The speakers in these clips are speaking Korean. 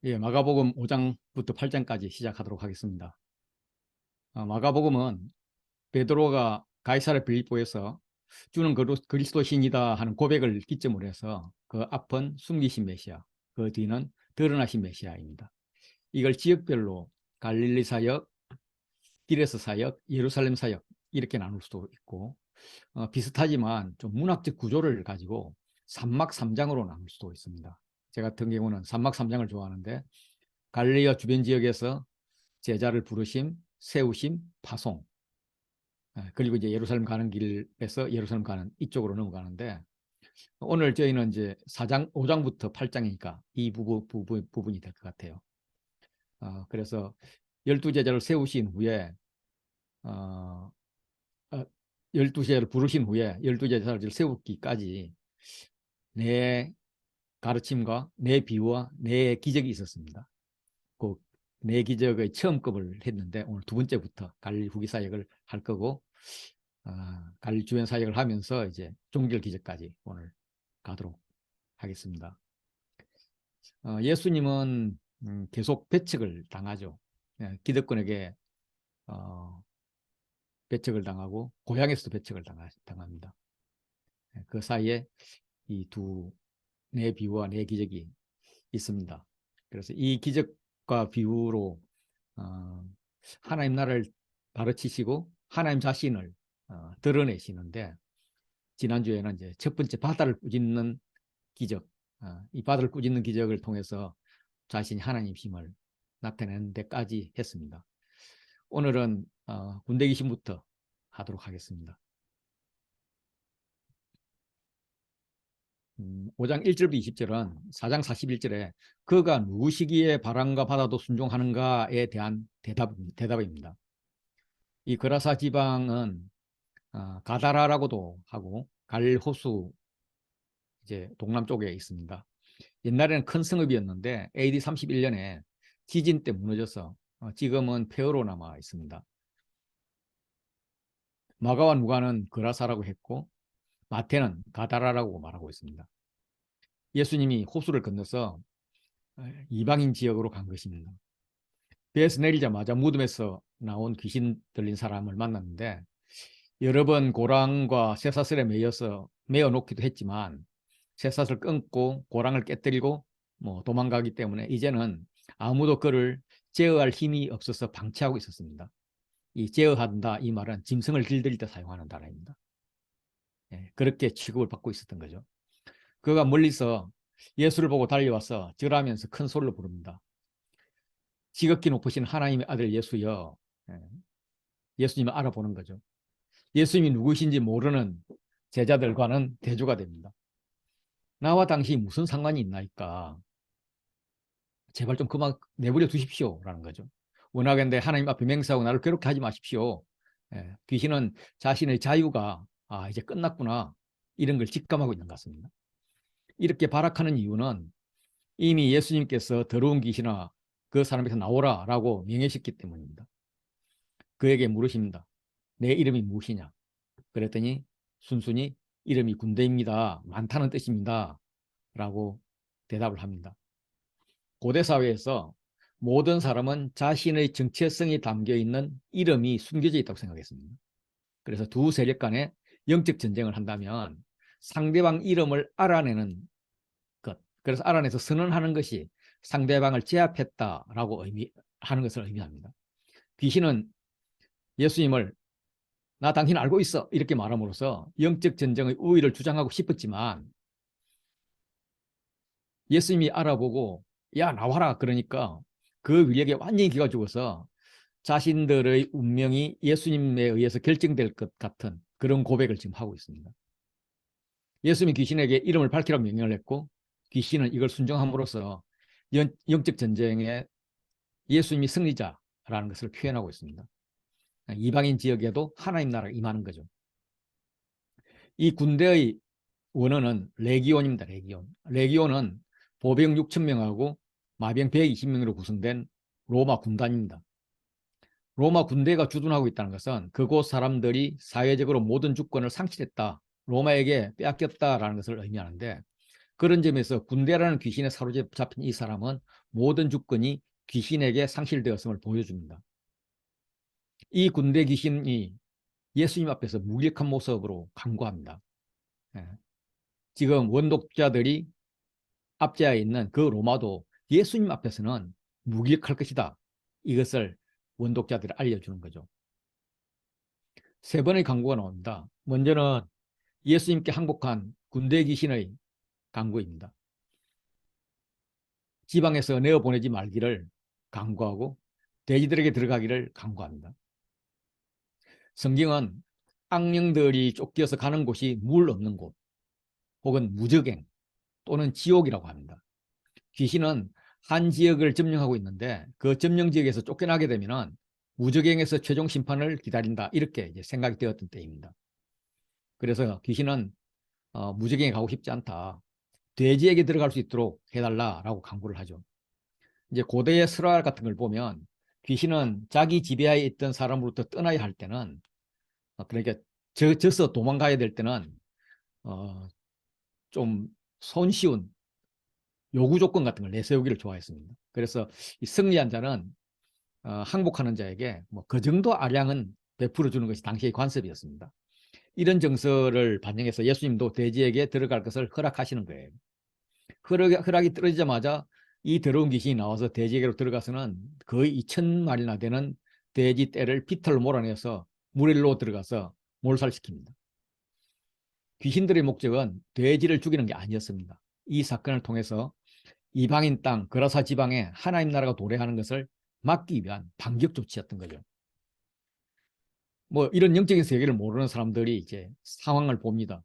예, 마가복음 5장부터 8장까지 시작하도록 하겠습니다. 마가복음은 베드로가 가이사랴 빌립보에서 주는 그리스도신이다 하는 고백을 기점으로 해서 그 앞은 숨기신 메시아, 그 뒤는 드러나신 메시아입니다. 이걸 지역별로 갈릴리 사역, 디레스 사역, 예루살렘 사역 이렇게 나눌 수도 있고 비슷하지만 좀 문학적 구조를 가지고 삼막삼장으로 나눌 수도 있습니다. 제 같은 경우는 삼막삼장을 좋아하는데 갈릴리와 주변 지역에서 제자를 부르심, 세우심, 파송. 그리고 이제 예루살렘 가는 길에서 예루살렘 가는 이쪽으로 넘어가는데 오늘 저희는 이제 4장, 5장부터 8장이니까 이 부분이 될 것 같아요. 그래서 12제자를 세우신 후에 어, 12제자를 부르신 후에 12제자를 세우기까지 내 가르침과 내 비유와 내 기적이 있었습니다. 그 내 기적의 처음급을 했는데 오늘 두 번째부터 갈릴리 후기 사역을 할 거고 갈릴리 주변 사역을 하면서 이제 종결 기적까지 오늘 가도록 하겠습니다. 예수님은 계속 배척을 당하죠. 기득권에게 배척을 당하고 고향에서도 배척을 당합니다. 그 사이에 이 두 내 비유와 내 기적이 있습니다. 그래서 이 기적과 비유로 하나님 나라를 가르치시고 하나님 자신을 드러내시는데 지난주에는 이제 첫 번째 바다를 꾸짖는 기적, 이 바다를 꾸짖는 기적을 통해서 자신이 하나님심을 나타내는 데까지 했습니다. 오늘은 군대 귀신부터 하도록 하겠습니다. 5장 1절부터 20절은 4장 41절에 그가 누구시기에 바람과 바다도 순종하는가에 대한 대답입니다. 이 그라사 지방은 가다라라고도 하고 갈릴 호수 이제 동남쪽에 있습니다. 옛날에는 큰 성읍이었는데 AD 31년에 지진 때 무너져서 지금은 폐허로 남아 있습니다. 마가와 누가는 그라사라고 했고 마태는 가다라라고 말하고 있습니다. 예수님이 호수를 건너서 이방인 지역으로 간 것입니다. 배에서 내리자마자 무덤에서 나온 귀신 들린 사람을 만났는데 여러 번 고랑과 쇠사슬에 매어 놓기도 했지만 쇠사슬 끊고 고랑을 깨뜨리고 도망가기 때문에 이제는 아무도 그를 제어할 힘이 없어서 방치하고 있었습니다. 이 제어한다 이 말은 짐승을 길들일 때 사용하는 단어입니다. 그렇게 취급을 받고 있었던 거죠. 그가 멀리서 예수를 보고 달려와서 절하면서 큰 소리로 부릅니다. 지극히 높으신 하나님의 아들 예수여. 예수님을 알아보는 거죠. 예수님이 누구신지 모르는 제자들과는 대조가 됩니다. 나와 당신이 무슨 상관이 있나이까. 제발 좀 그만 내버려 두십시오라는 거죠. 원하건대 하나님 앞에 맹세하고 나를 괴롭게 하지 마십시오. 귀신은 자신의 자유가 이제 끝났구나 이런 걸 직감하고 있는 것 같습니다. 이렇게 발악하는 이유는 이미 예수님께서 더러운 귀신아 그 사람에게서 나오라라고 명예시켰기 때문입니다. 그에게 물으십니다. 내 이름이 무엇이냐? 그랬더니 순순히 이름이 군대입니다. 많다는 뜻입니다. 라고 대답을 합니다. 고대 사회에서 모든 사람은 자신의 정체성이 담겨있는 이름이 숨겨져 있다고 생각했습니다. 그래서 두 세력 간에 영적 전쟁을 한다면 상대방 이름을 알아내는 것, 그래서 알아내서 선언하는 것이 상대방을 제압했다라고 하는 것을 의미합니다. 귀신은 예수님을 나 당신 알고 있어 이렇게 말함으로써 영적 전쟁의 우위를 주장하고 싶었지만 예수님이 알아보고 야 나와라 그러니까 그 위력에 완전히 기가 죽어서 자신들의 운명이 예수님에 의해서 결정될 것 같은 그런 고백을 지금 하고 있습니다. 예수님이 귀신에게 이름을 밝히라고 명령을 했고 귀신은 이걸 순종함으로써 영적 전쟁에 예수님이 승리자라는 것을 표현하고 있습니다. 이방인 지역에도 하나님 나라가 임하는 거죠. 이 군대의 원어는 레기온입니다. 레기온은 보병 6천 명하고 마병 120명으로 구성된 로마 군단입니다. 로마 군대가 주둔하고 있다는 것은 그곳 사람들이 사회적으로 모든 주권을 상실했다. 로마에게 빼앗겼다라는 것을 의미하는데 그런 점에서 군대라는 귀신에 사로잡힌 이 사람은 모든 주권이 귀신에게 상실되었음을 보여줍니다. 이 군대 귀신이 예수님 앞에서 무기력한 모습으로 간구합니다. 예. 지금 원독자들이 압제하에 있는 그 로마도 예수님 앞에서는 무기력할 것이다. 이것을 원독자들이 알려주는 거죠. 세 번의 간구가 나옵니다. 먼저는 예수님께 항복한 군대 귀신의 간구입니다. 지방에서 내어보내지 말기를 간구하고 돼지들에게 들어가기를 간구합니다. 성경은 악령들이 쫓겨서 가는 곳이 물 없는 곳 혹은 무적행 또는 지옥이라고 합니다. 귀신은 한 지역을 점령하고 있는데 그 점령 지역에서 쫓겨나게 되면 무적행에서 최종 심판을 기다린다 이렇게 이제 생각이 되었던 때입니다. 그래서 귀신은 무적행에 가고 싶지 않다. 돼지에게 들어갈 수 있도록 해달라라고 강구를 하죠. 이제 고대의 설화 같은 걸 보면 귀신은 자기 지배하에 있던 사람으로부터 떠나야 할 때는 그러니까 져서 도망가야 될 때는 좀 손쉬운 요구 조건 같은 걸 내세우기를 좋아했습니다. 그래서 이 승리한 자는 항복하는 자에게 뭐 그 정도 아량은 베풀어 주는 것이 당시의 관습이었습니다. 이런 정서를 반영해서 예수님도 돼지에게 들어갈 것을 허락하시는 거예요. 허락이 떨어지자마자 이 더러운 귀신이 나와서 돼지에게로 들어가서는 거의 2,000마리나 되는 돼지 떼를 비틀로 몰아내서 물로 들어가서 몰살시킵니다. 귀신들의 목적은 돼지를 죽이는 게 아니었습니다. 이 사건을 통해서 이방인 땅 그라사 지방에 하나님 나라가 도래하는 것을 막기 위한 반격 조치였던 거죠. 뭐 이런 영적인 세계를 모르는 사람들이 이제 상황을 봅니다.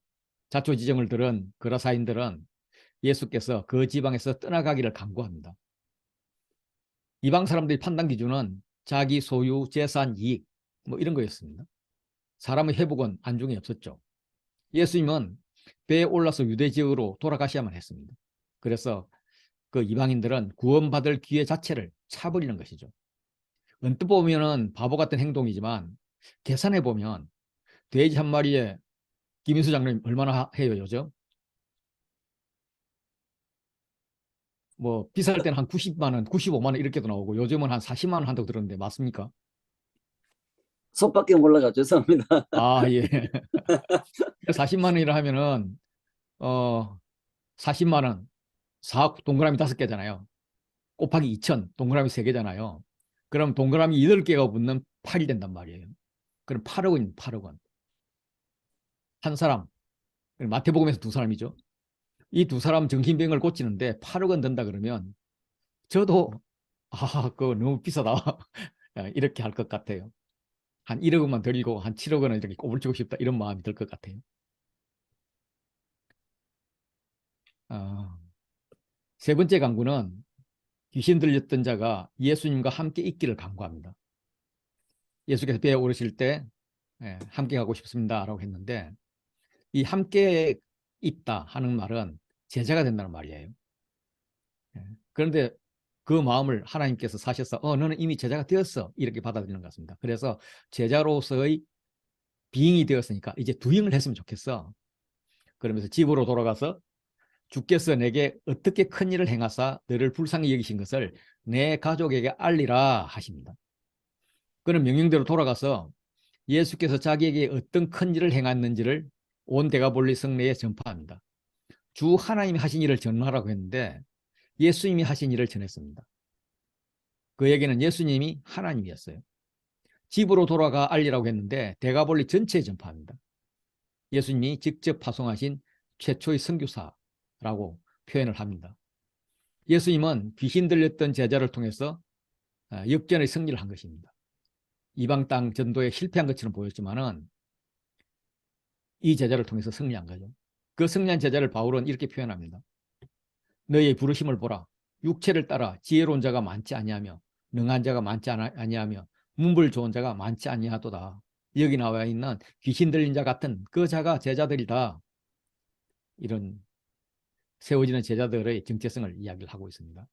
자초지정을 들은 그라사인들은 예수께서 그 지방에서 떠나가기를 간구합니다. 이방 사람들의 판단 기준은 자기 소유, 재산, 이익 뭐 이런 거였습니다. 사람의 회복은 안중에 없었죠. 예수님은 배에 올라서 유대 지역으로 돌아가셔야만 했습니다. 그래서 그 이방인들은 구원받을 기회 자체를 차버리는 것이죠. 언뜻 보면은 바보 같은 행동이지만 계산해 보면 돼지 한 마리에 김인수 장로님 얼마나 해요 요즘? 뭐 비쌀 때는 한 90만 원, 95만 원 이렇게도 나오고 요즘은 한 40만 원 한다고 들었는데 맞습니까? 손밖에 몰라가 죄송합니다. 아, 예. 40만 원이라 하면은 어 40만 원, 4 동그라미 5개잖아요. 곱하기 2천, 동그라미 3개잖아요. 그럼 동그라미 8개가 붙는 8이 된단 말이에요. 그럼 8억 원입니다. 8억 원. 한 사람, 마태복음에서 두 사람이죠. 이 두 사람 정신병을 고치는데 8억 원 든다 그러면 저도 그거 너무 비싸다. 이렇게 할 것 같아요. 한 1억 원만 들이고 한 7억 원을 이렇게 꼬불치고 싶다 이런 마음이 들 것 같아요. 세 번째 강구는 귀신 들렸던 자가 예수님과 함께 있기를 강구합니다. 예수께서 배에 오르실 때 함께 가고 싶습니다라고 했는데 이 함께 있다 하는 말은 제자가 된다는 말이에요. 그런데 그 마음을 하나님께서 사셔서 너는 이미 제자가 되었어 이렇게 받아들이는 것 같습니다. 그래서 제자로서의 비잉이 되었으니까 이제 두잉을 했으면 좋겠어. 그러면서 집으로 돌아가서 주께서 내게 어떻게 큰 일을 행하사 너를 불쌍히 여기신 것을 내 가족에게 알리라 하십니다. 그는 명령대로 돌아가서 예수께서 자기에게 어떤 큰 일을 행했는지를 온 데가볼리 성내에 전파합니다. 주 하나님이 하신 일을 전하라고 했는데 예수님이 하신 일을 전했습니다. 그에게는 예수님이 하나님이었어요. 집으로 돌아가 알리라고 했는데 데가볼리 전체에 전파합니다. 예수님이 직접 파송하신 최초의 선교사라고 표현을 합니다. 예수님은 귀신 들렸던 제자를 통해서 역전의 승리를 한 것입니다. 이방 땅 전도에 실패한 것처럼 보였지만은 이 제자를 통해서 승리한 거죠. 그 승리한 제자를 바울은 이렇게 표현합니다. 너의 부르심을 보라. 육체를 따라 지혜로운 자가 많지 아니하며 능한 자가 많지 아니하며 문불 좋은 자가 많지 아니하도다. 여기 나와 있는 귀신 들린 자 같은 그 자가 제자들이다. 이런 세워지는 제자들의 정체성을 이야기를 하고 있습니다.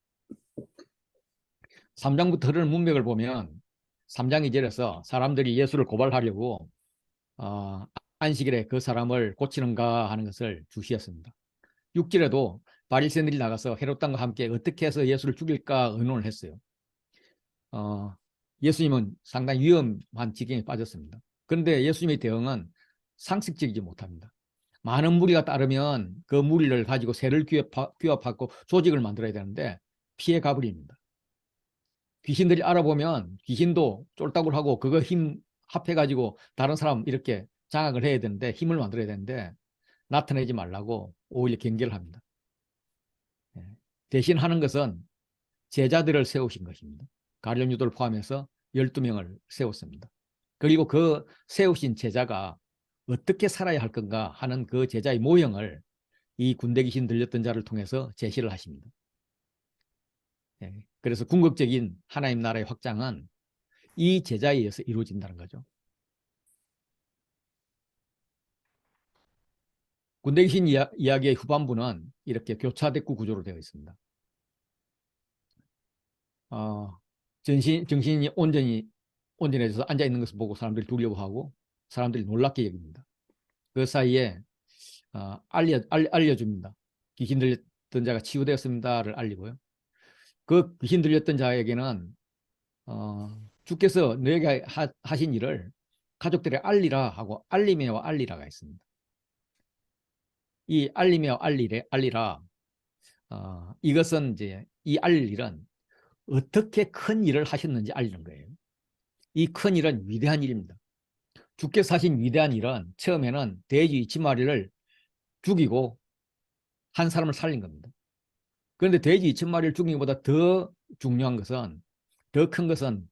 3장부터 흐르는 문맥을 보면 3장 2절에서 사람들이 예수를 고발하려고 안식일에 그 사람을 고치는가 하는 것을 주시했습니다. 6절에도 바리새인들이 나가서 헤롯 왕과 함께 어떻게 해서 예수를 죽일까 의논을 했어요. 예수님은 상당히 위험한 지경에 빠졌습니다. 그런데 예수님의 대응은 상식적이지 못합니다. 많은 무리가 따르면 그 무리를 가지고 새를 규합하고 조직을 만들어야 되는데 피해 가버립니다. 귀신들이 알아보면 귀신도 쫄딱을 하고 그거 힘 합해가지고 다른 사람 이렇게 장악을 해야 되는데 힘을 만들어야 되는데 나타내지 말라고 오히려 경계를 합니다. 대신 하는 것은 제자들을 세우신 것입니다. 가룟 유다를 포함해서 12명을 세웠습니다. 그리고 그 세우신 제자가 어떻게 살아야 할 건가 하는 그 제자의 모형을 이 군대 귀신 들렸던 자를 통해서 제시를 하십니다. 그래서 궁극적인 하나님 나라의 확장은 이 제자에 의해서 이루어진다는 거죠. 군대 귀신 이야기의 후반부는 이렇게 교차대꾸 구조로 되어 있습니다. 정신이 온전해져서 앉아있는 것을 보고 사람들이 두려워하고 사람들이 놀랍게 여깁니다. 그 사이에 알려줍니다. 귀신 들렸던 자가 치유되었습니다를 알리고요. 그 귀신 들렸던 자에게는 주께서 너에게 하신 일을 가족들에 알리라 하고 알리메와 알리라가 있습니다. 이 알리메와 알리라 이것은 이제 이 알릴 일은 어떻게 큰 일을 하셨는지 알리는 거예요. 이 큰 일은 위대한 일입니다. 주께서 하신 위대한 일은 처음에는 돼지 2,000마리를 죽이고 한 사람을 살린 겁니다. 그런데 돼지 2,000마리를 죽인 것보다 더 중요한 것은, 더 큰 것은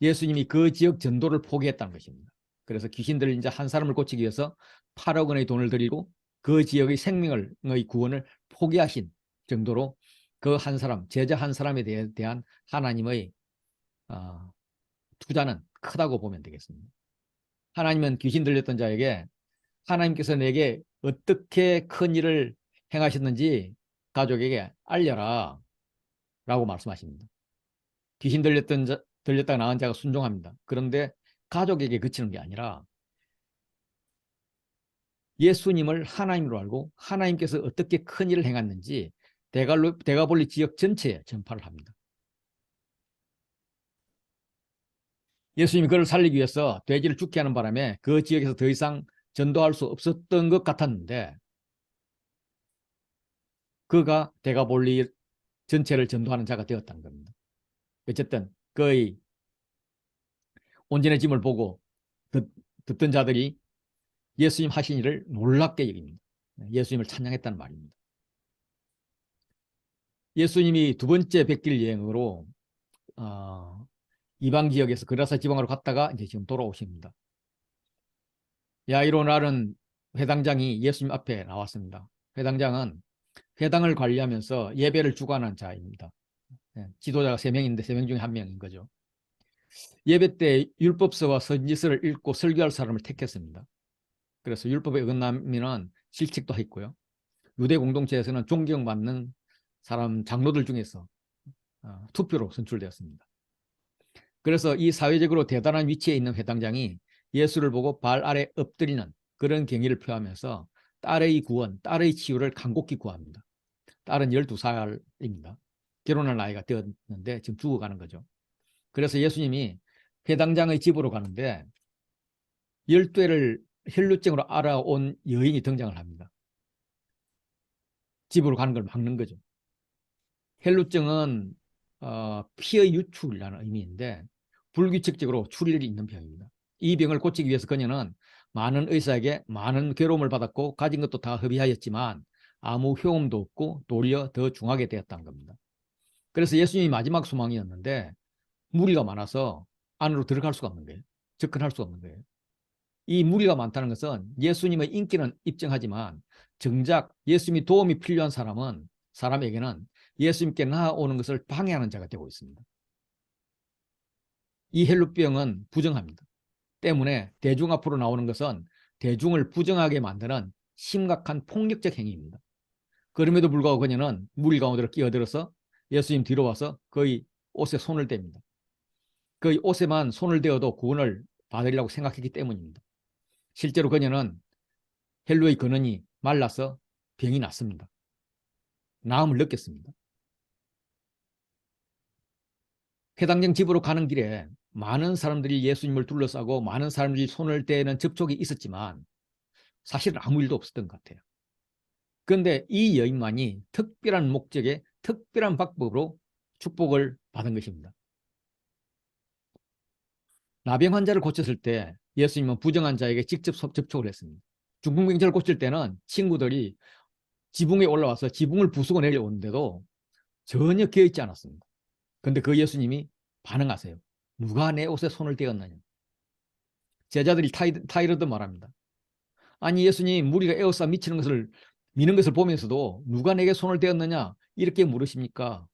예수님이 그 지역 전도를 포기했다는 것입니다. 그래서 귀신들 이제 한 사람을 고치기 위해서 8억 원의 돈을 들이고 그 지역의 생명의 구원을 포기하신 정도로 그 한 사람, 제자 한 사람에 대한 하나님의 투자는 크다고 보면 되겠습니다. 하나님은 귀신 들렸던 자에게 하나님께서 내게 어떻게 큰 일을 행하셨는지 가족에게 알려라 라고 말씀하십니다. 귀신 들렸다가 나은 자가 순종합니다. 그런데 가족에게 그치는 게 아니라 예수님을 하나님으로 알고 하나님께서 어떻게 큰 일을 행했는지 데가볼리 지역 전체에 전파를 합니다. 예수님이 그를 살리기 위해서 돼지를 죽게 하는 바람에 그 지역에서 더 이상 전도할 수 없었던 것 같았는데 그가 데가볼리 전체를 전도하는 자가 되었다는 겁니다. 어쨌든 그의 온전해짐을 보고 듣던 자들이 예수님 하신 일을 놀랍게 여깁니다. 예수님을 찬양했다는 말입니다. 예수님이 두 번째 백길 여행으로 이방 지역에서 그라사 지방으로 갔다가 이제 지금 돌아오십니다. 야이로라는 회당장이 예수님 앞에 나왔습니다. 회당장은 회당을 관리하면서 예배를 주관한 자입니다. 지도자가 3명인데 3명 중에 1명인 거죠. 예배 때 율법서와 선지서를 읽고 설교할 사람을 택했습니다. 그래서 율법에 어긋나면 실직도 했고요. 유대 공동체에서는 존경받는 사람 장로들 중에서 투표로 선출되었습니다. 그래서 이 사회적으로 대단한 위치에 있는 회당장이 예수를 보고 발 아래 엎드리는 그런 경의를 표하면서 딸의 구원, 딸의 치유를 간곡히 구합니다. 딸은 12살입니다. 결혼할 나이가 되었는데 지금 죽어가는 거죠. 그래서 예수님이 회당장의 집으로 가는데 열쇠를 혈루증으로 알아온 여인이 등장을 합니다. 집으로 가는 걸 막는 거죠. 혈루증은 피의 유출이라는 의미인데 불규칙적으로 출혈이 있는 병입니다. 이 병을 고치기 위해서 그녀는 많은 의사에게 많은 괴로움을 받았고 가진 것도 다 허비하였지만 아무 효험도 없고 도리어 더 중하게 되었다는 겁니다. 그래서 예수님이 마지막 소망이었는데 무리가 많아서 안으로 들어갈 수가 없는 거예요. 접근할 수가 없는 거예요. 이 무리가 많다는 것은 예수님의 인기는 입증하지만 정작 예수님이 도움이 필요한 사람에게는 예수님께 나아오는 것을 방해하는 자가 되고 있습니다. 이 헬루병은 부정합니다. 때문에 대중 앞으로 나오는 것은 대중을 부정하게 만드는 심각한 폭력적 행위입니다. 그럼에도 불구하고 그녀는 무리 가운데로 끼어들어서 예수님 뒤로 와서 그의 옷에 손을 댑니다. 그의 옷에만 손을 대어도 구원을 받으리라고 생각했기 때문입니다. 실제로 그녀는 헬루의 근원이 말라서 병이 났습니다. 나음을 느꼈습니다. 해당장 집으로 가는 길에 많은 사람들이 예수님을 둘러싸고 많은 사람들이 손을 떼는 접촉이 있었지만 사실은 아무 일도 없었던 것 같아요. 그런데 이 여인만이 특별한 목적에 특별한 방법으로 축복을 받은 것입니다. 나병 환자를 고쳤을 때 예수님은 부정한 자에게 직접 접촉을 했습니다. 중풍병자를 고칠 때는 친구들이 지붕에 올라와서 지붕을 부수고 내려오는데도 전혀 기어있지 않았습니다. 그런데 그 예수님이 반응하세요. 누가 내 옷에 손을 떼었느냐. 제자들이 타이르듯 말합니다. 아니 예수님, 무리가 에워싸 미는 것을 보면서도 누가 내게 손을 떼었느냐 이렇게 물으십니까?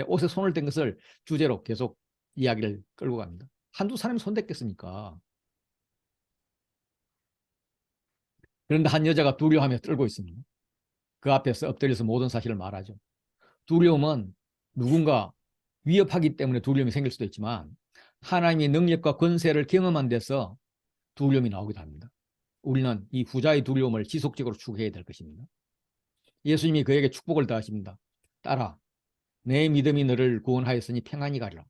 옷에 손을 댄 것을 주제로 계속 이야기를 끌고 갑니다. 한두 사람이 손 댔겠습니까? 그런데 한 여자가 두려워하며 떨고 있습니다. 그 앞에서 엎드려서 모든 사실을 말하죠. 두려움은 누군가 위협하기 때문에 두려움이 생길 수도 있지만 하나님의 능력과 권세를 경험한 데서 두려움이 나오기도 합니다. 우리는 이 후자의 두려움을 지속적으로 추구해야 될 것입니다. 예수님이 그에게 축복을 더하십니다. 딸아, 내 믿음이 너를 구원하였으니 평안히 가리라.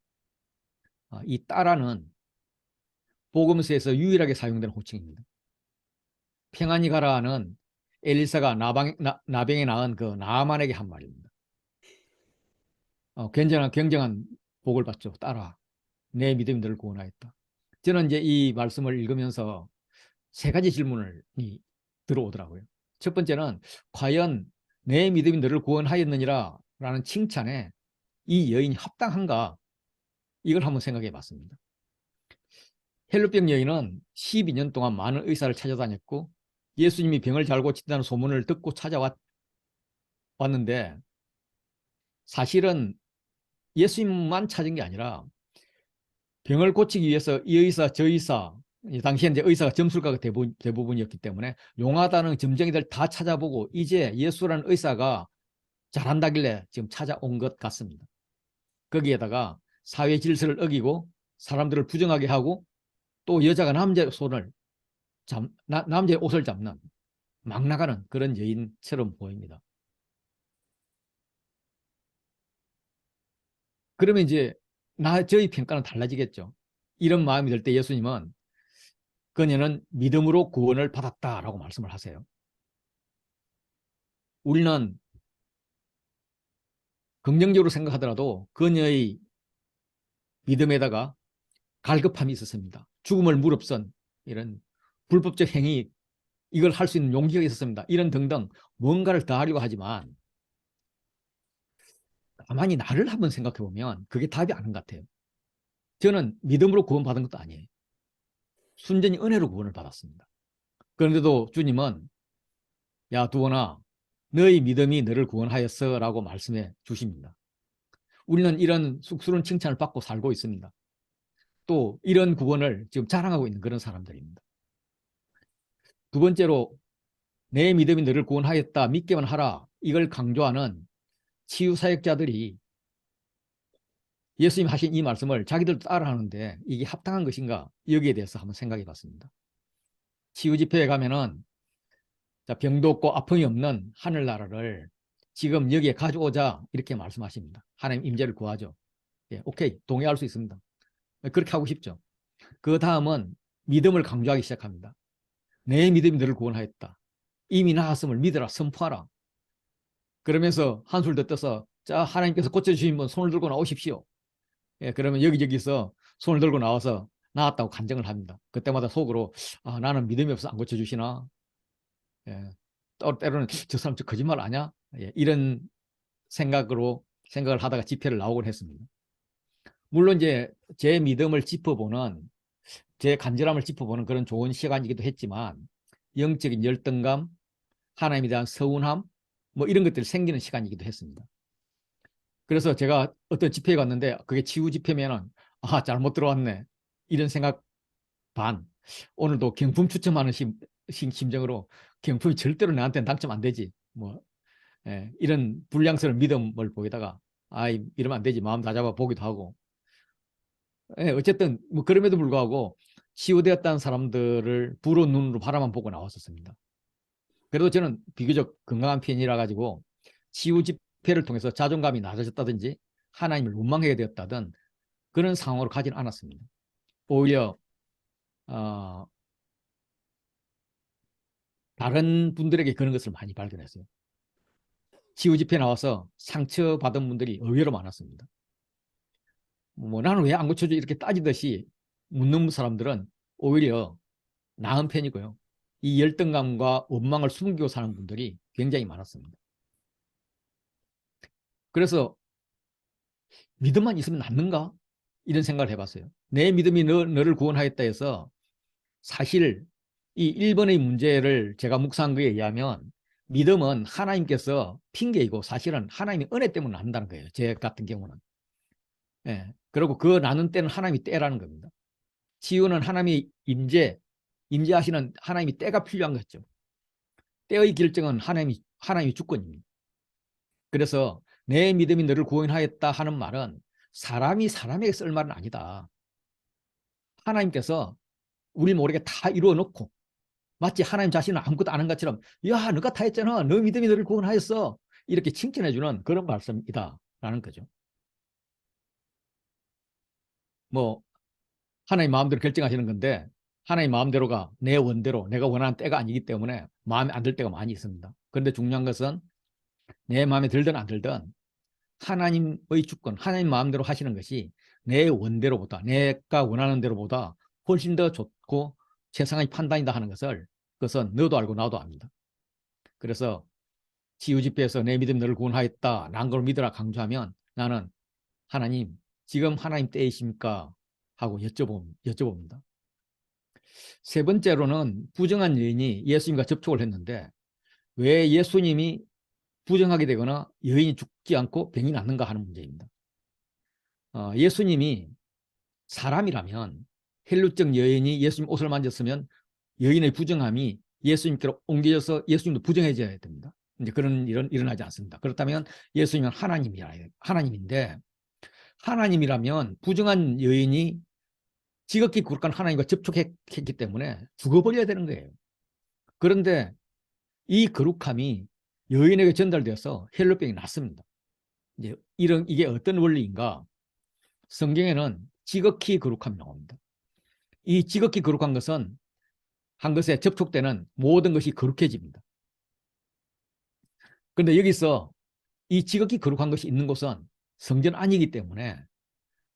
이 딸아는 복음서에서 유일하게 사용된 호칭입니다. 평안히 가라는 엘리사가 나병에 낳은 그 나아만에게 한 말입니다. 굉장한 복을 받죠. 딸아, 내 믿음이 너를 구원하였다. 저는 이제 이 말씀을 읽으면서 세 가지 질문이 들어오더라고요. 첫 번째는 과연 내 믿음이 너를 구원하였느니라 라는 칭찬에 이 여인이 합당한가? 이걸 한번 생각해 봤습니다. 헬루병 여인은 12년 동안 많은 의사를 찾아다녔고 예수님이 병을 잘 고친다는 소문을 듣고 찾아왔는데 사실은 예수님만 찾은 게 아니라 병을 고치기 위해서 이 의사 저 의사, 당시에 이제 의사가 점술가가 대부분이었기 때문에 용하다는 점쟁이들 다 찾아보고 이제 예수라는 의사가 잘한다길래 지금 찾아온 것 같습니다. 거기에다가 사회 질서를 어기고 사람들을 부정하게 하고 또 여자가 남자의 옷을 잡는 막 나가는 그런 여인처럼 보입니다. 그러면 이제 저희 평가는 달라지겠죠. 이런 마음이 들 때 예수님은 그녀는 믿음으로 구원을 받았다라고 말씀을 하세요. 우리는 긍정적으로 생각하더라도 그녀의 믿음에다가 갈급함이 있었습니다. 죽음을 무릅쓴 이런 불법적 행위, 이걸 할 수 있는 용기가 있었습니다. 이런 등등 뭔가를 더 하려고 하지만 가만히 나를 한번 생각해 보면 그게 답이 아닌 것 같아요. 저는 믿음으로 구원받은 것도 아니에요. 순전히 은혜로 구원을 받았습니다. 그런데도 주님은 야 두원아, 너의 믿음이 너를 구원하였어 라고 말씀해 주십니다. 우리는 이런 쑥스러운 칭찬을 받고 살고 있습니다. 또 이런 구원을 지금 자랑하고 있는 그런 사람들입니다. 두 번째로 내 믿음이 너를 구원하였다, 믿기만 하라, 이걸 강조하는 치유사역자들이 예수님 하신 이 말씀을 자기들도 따라하는데 이게 합당한 것인가, 여기에 대해서 한번 생각해 봤습니다. 치유집회에 가면은 병도 없고 아픔이 없는 하늘나라를 지금 여기에 가져오자 이렇게 말씀하십니다. 하나님 임재를 구하죠. 예, 오케이, 동의할 수 있습니다. 그렇게 하고 싶죠. 그 다음은 믿음을 강조하기 시작합니다. 내 믿음이 너를 구원하였다. 이미 나았음을 믿어라, 선포하라. 그러면서 한술 더 떠서 자, 하나님께서 고쳐주신 분 손을 들고 나오십시오. 예, 그러면 여기저기서 손을 들고 나와서 나았다고 간증을 합니다. 그때마다 속으로 나는 믿음이 없어 안 고쳐주시나. 예, 때로는 저 사람 저 거짓말 아냐? 예, 이런 생각을 하다가 집회를 나오곤 했습니다. 물론 이제 제 믿음을 짚어보는, 제 간절함을 짚어보는 그런 좋은 시간이기도 했지만 영적인 열등감, 하나님에 대한 서운함, 뭐 이런 것들이 생기는 시간이기도 했습니다. 그래서 제가 어떤 집회에 갔는데 그게 치유 집회면은 잘못 들어왔네 이런 생각 반, 오늘도 경품 추첨하는 심정으로 경품이 절대로 나한테는 당첨 안 되지 뭐 이런 불량스러운 믿음을 보이다가 이러면 안 되지 마음 다잡아 보기도 하고, 어쨌든 뭐 그럼에도 불구하고 치유되었다는 사람들을 부러운 눈으로 바라만 보고 나왔었습니다. 그래도 저는 비교적 건강한 편이라 가지고 치유 집회를 통해서 자존감이 낮아졌다든지 하나님을 원망하게 되었다든 그런 상황으로 가지는 않았습니다. 오히려 다른 분들에게 그런 것을 많이 발견했어요. 치유 집회 나와서 상처받은 분들이 의외로 많았습니다. 뭐 나는 왜 안 고쳐줘 이렇게 따지듯이 묻는 사람들은 오히려 나은 편이고요. 이 열등감과 원망을 숨기고 사는 분들이 굉장히 많았습니다. 그래서 믿음만 있으면 낫는가? 이런 생각을 해봤어요. 내 믿음이 너를 구원하였다 해서 사실 이 1번의 문제를 제가 묵상한 거에 의하면 믿음은 하나님께서 핑계이고 사실은 하나님의 은혜 때문에 난다는 거예요. 제 같은 경우는. 예. 그리고 그 나는 때는 하나님이 때라는 겁니다. 치유는 하나님이 임재하시는 하나님이 때가 필요한 거죠. 때의 결정은 하나님이 주권입니다. 그래서 내 믿음이 너를 구원하였다 하는 말은 사람이 사람에게 쓸 말은 아니다. 하나님께서 우리 모르게 다 이루어 놓고 마치 하나님 자신은 아무것도 안 한 것처럼 야 너가 다 했잖아. 너 믿음이 너를 구원하였어. 이렇게 칭찬해 주는 그런 말씀이다 라는 거죠. 뭐 하나님 마음대로 결정하시는 건데 하나님 마음대로가 내 원대로 내가 원하는 때가 아니기 때문에 마음에 안 들 때가 많이 있습니다. 그런데 중요한 것은 내 마음에 들든 안 들든 하나님의 주권, 하나님 마음대로 하시는 것이 내 원대로보다 내가 원하는 대로보다 훨씬 더 좋고 최상의 판단이다 하는 것을 그것은 너도 알고 나도 압니다. 그래서 치유 집회에서 내 믿음 너를 구원하였다. 난 걸 믿으라 강조하면 나는 하나님 지금 하나님 때이십니까? 하고 여쭤봅니다. 세 번째로는 부정한 여인이 예수님과 접촉을 했는데 왜 예수님이 부정하게 되거나 여인이 죽지 않고 병이 낫는가 하는 문제입니다. 예수님이 사람이라면 헬루증 여인이 예수님 옷을 만졌으면 여인의 부정함이 예수님께로 옮겨져서 예수님도 부정해져야 됩니다. 이제 그런 일은 일어나지 않습니다. 그렇다면 예수님은 하나님인데 하나님이라면 부정한 여인이 지극히 거룩한 하나님과 접촉했기 때문에 죽어버려야 되는 거예요. 그런데 이 거룩함이 여인에게 전달되어서 헬루병이 났습니다. 이제 이게 어떤 원리인가? 성경에는 지극히 거룩함이 나옵니다. 이 지극히 거룩한 것은 한 것에 접촉되는 모든 것이 거룩해집니다. 그런데 여기서 이 지극히 거룩한 것이 있는 곳은 성전 아니기 때문에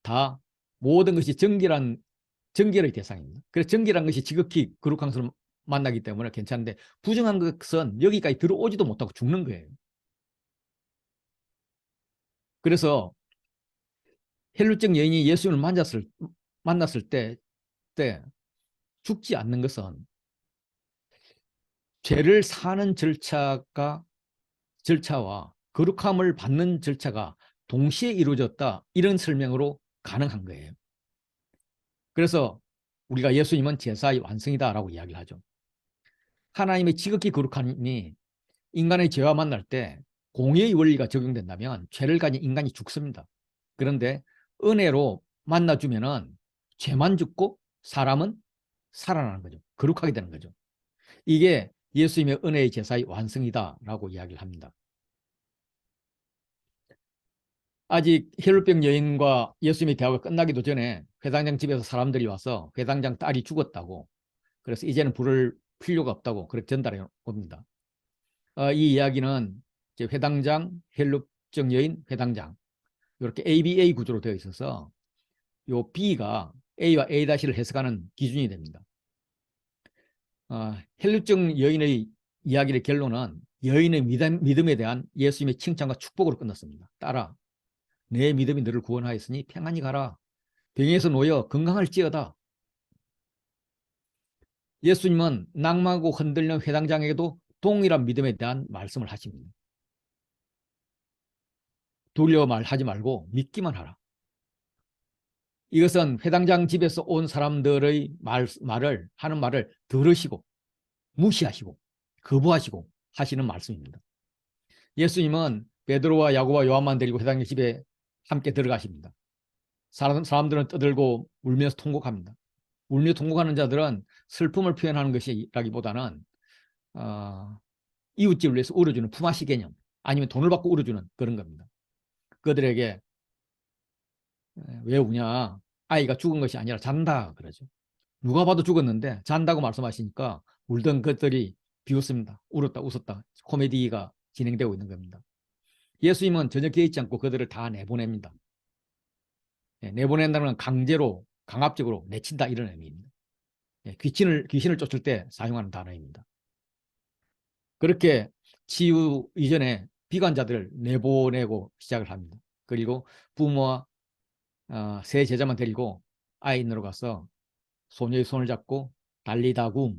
다 모든 것이 정결의 대상입니다. 그래서 정결한 것이 지극히 거룩한 것을 만나기 때문에 괜찮은데 부정한 것은 여기까지 들어오지도 못하고 죽는 거예요. 그래서 헬루증 여인이 예수님을 만났을 때 죽지 않는 것은 죄를 사는 절차와 거룩함을 받는 절차가 동시에 이루어졌다. 이런 설명으로 가능한 거예요. 그래서 우리가 예수님은 제사의 완성이다라고 이야기를 하죠. 하나님의 지극히 거룩함이 인간의 죄와 만날 때 공의의 원리가 적용된다면 죄를 가진 인간이 죽습니다. 그런데 은혜로 만나주면은 죄만 죽고 사람은 살아나는 거죠. 거룩하게 되는 거죠. 이게 예수님의 은혜의 제사의 완성이다라고 이야기를 합니다. 아직 혈루병 여인과 예수님의 대화가 끝나기도 전에 회당장 집에서 사람들이 와서 회당장 딸이 죽었다고 그래서 이제는 부를 필요가 없다고 그렇게 전달해 옵니다. 이 이야기는 회당장, 혈루증 여인, 회당장 이렇게 ABA 구조로 되어 있어서 요 B가 A와 A-를 해석하는 기준이 됩니다. 혈루증 여인의 이야기의 결론은 여인의 믿음에 대한 예수님의 칭찬과 축복으로 끝났습니다. 따라 내 믿음이 너를 구원하였으니 평안히 가라. 병에서 놓여 건강할지어다. 예수님은 낙마하고 흔들리는 회당장에게도 동일한 믿음에 대한 말씀을 하십니다. 두려워 말하지 말고 믿기만 하라. 이것은 회당장 집에서 온 사람들의 하는 말을 들으시고 무시하시고 거부하시고 하시는 말씀입니다. 예수님은 베드로와 야고보와 요한만 데리고 회당장 집에 함께 들어가십니다. 사람들은 떠들고 울면서 통곡합니다. 울며 통곡하는 자들은 슬픔을 표현하는 것이라기보다는 이웃집을 위해서 울어주는 품앗이 개념 아니면 돈을 받고 울어주는 그런 겁니다. 그들에게 왜 우냐? 아이가 죽은 것이 아니라 잔다 그러죠. 누가 봐도 죽었는데 잔다고 말씀하시니까 울던 것들이 비웃습니다. 울었다 웃었다 코미디가 진행되고 있는 겁니다. 예수님은 전혀 개의치 않고 그들을 다 내보냅니다. 내보낸다는 건 강제로 강압적으로 내친다 이런 의미입니다. 귀신을 쫓을 때 사용하는 단어입니다. 그렇게 치유 이전에 비관자들을 내보내고 시작을 합니다. 그리고 부모와 세 제자만 데리고 아인으로 가서 소녀의 손을 잡고 달리다 굼,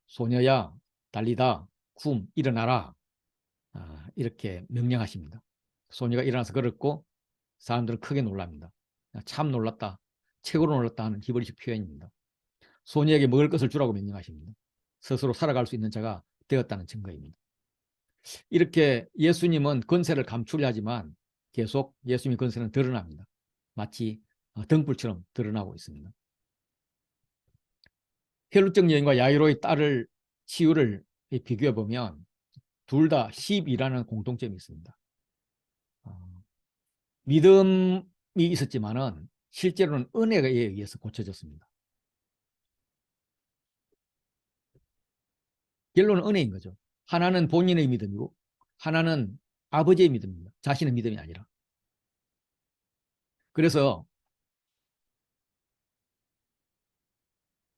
소녀야 달리다 굼 일어나라, 이렇게 명령하십니다. 소녀가 일어나서 걸었고 사람들은 크게 놀랍니다. 참 놀랐다, 최고로 놀랐다 하는 히브리식 표현입니다. 소녀에게 먹을 것을 주라고 명령하십니다. 스스로 살아갈 수 있는 자가 되었다는 증거입니다. 이렇게 예수님은 권세를 감추려 하지만 계속 예수님의 권세는 드러납니다. 마치 등불처럼 드러나고 있습니다. 혈루증 여인과 야이로의 딸을 치유를 비교해 보면 둘 다 10이라는 공통점이 있습니다. 믿음이 있었지만은 실제로는 은혜에 의해서 고쳐졌습니다. 결론은 은혜인 거죠. 하나는 본인의 믿음이고 하나는 아버지의 믿음입니다. 자신의 믿음이 아니라. 그래서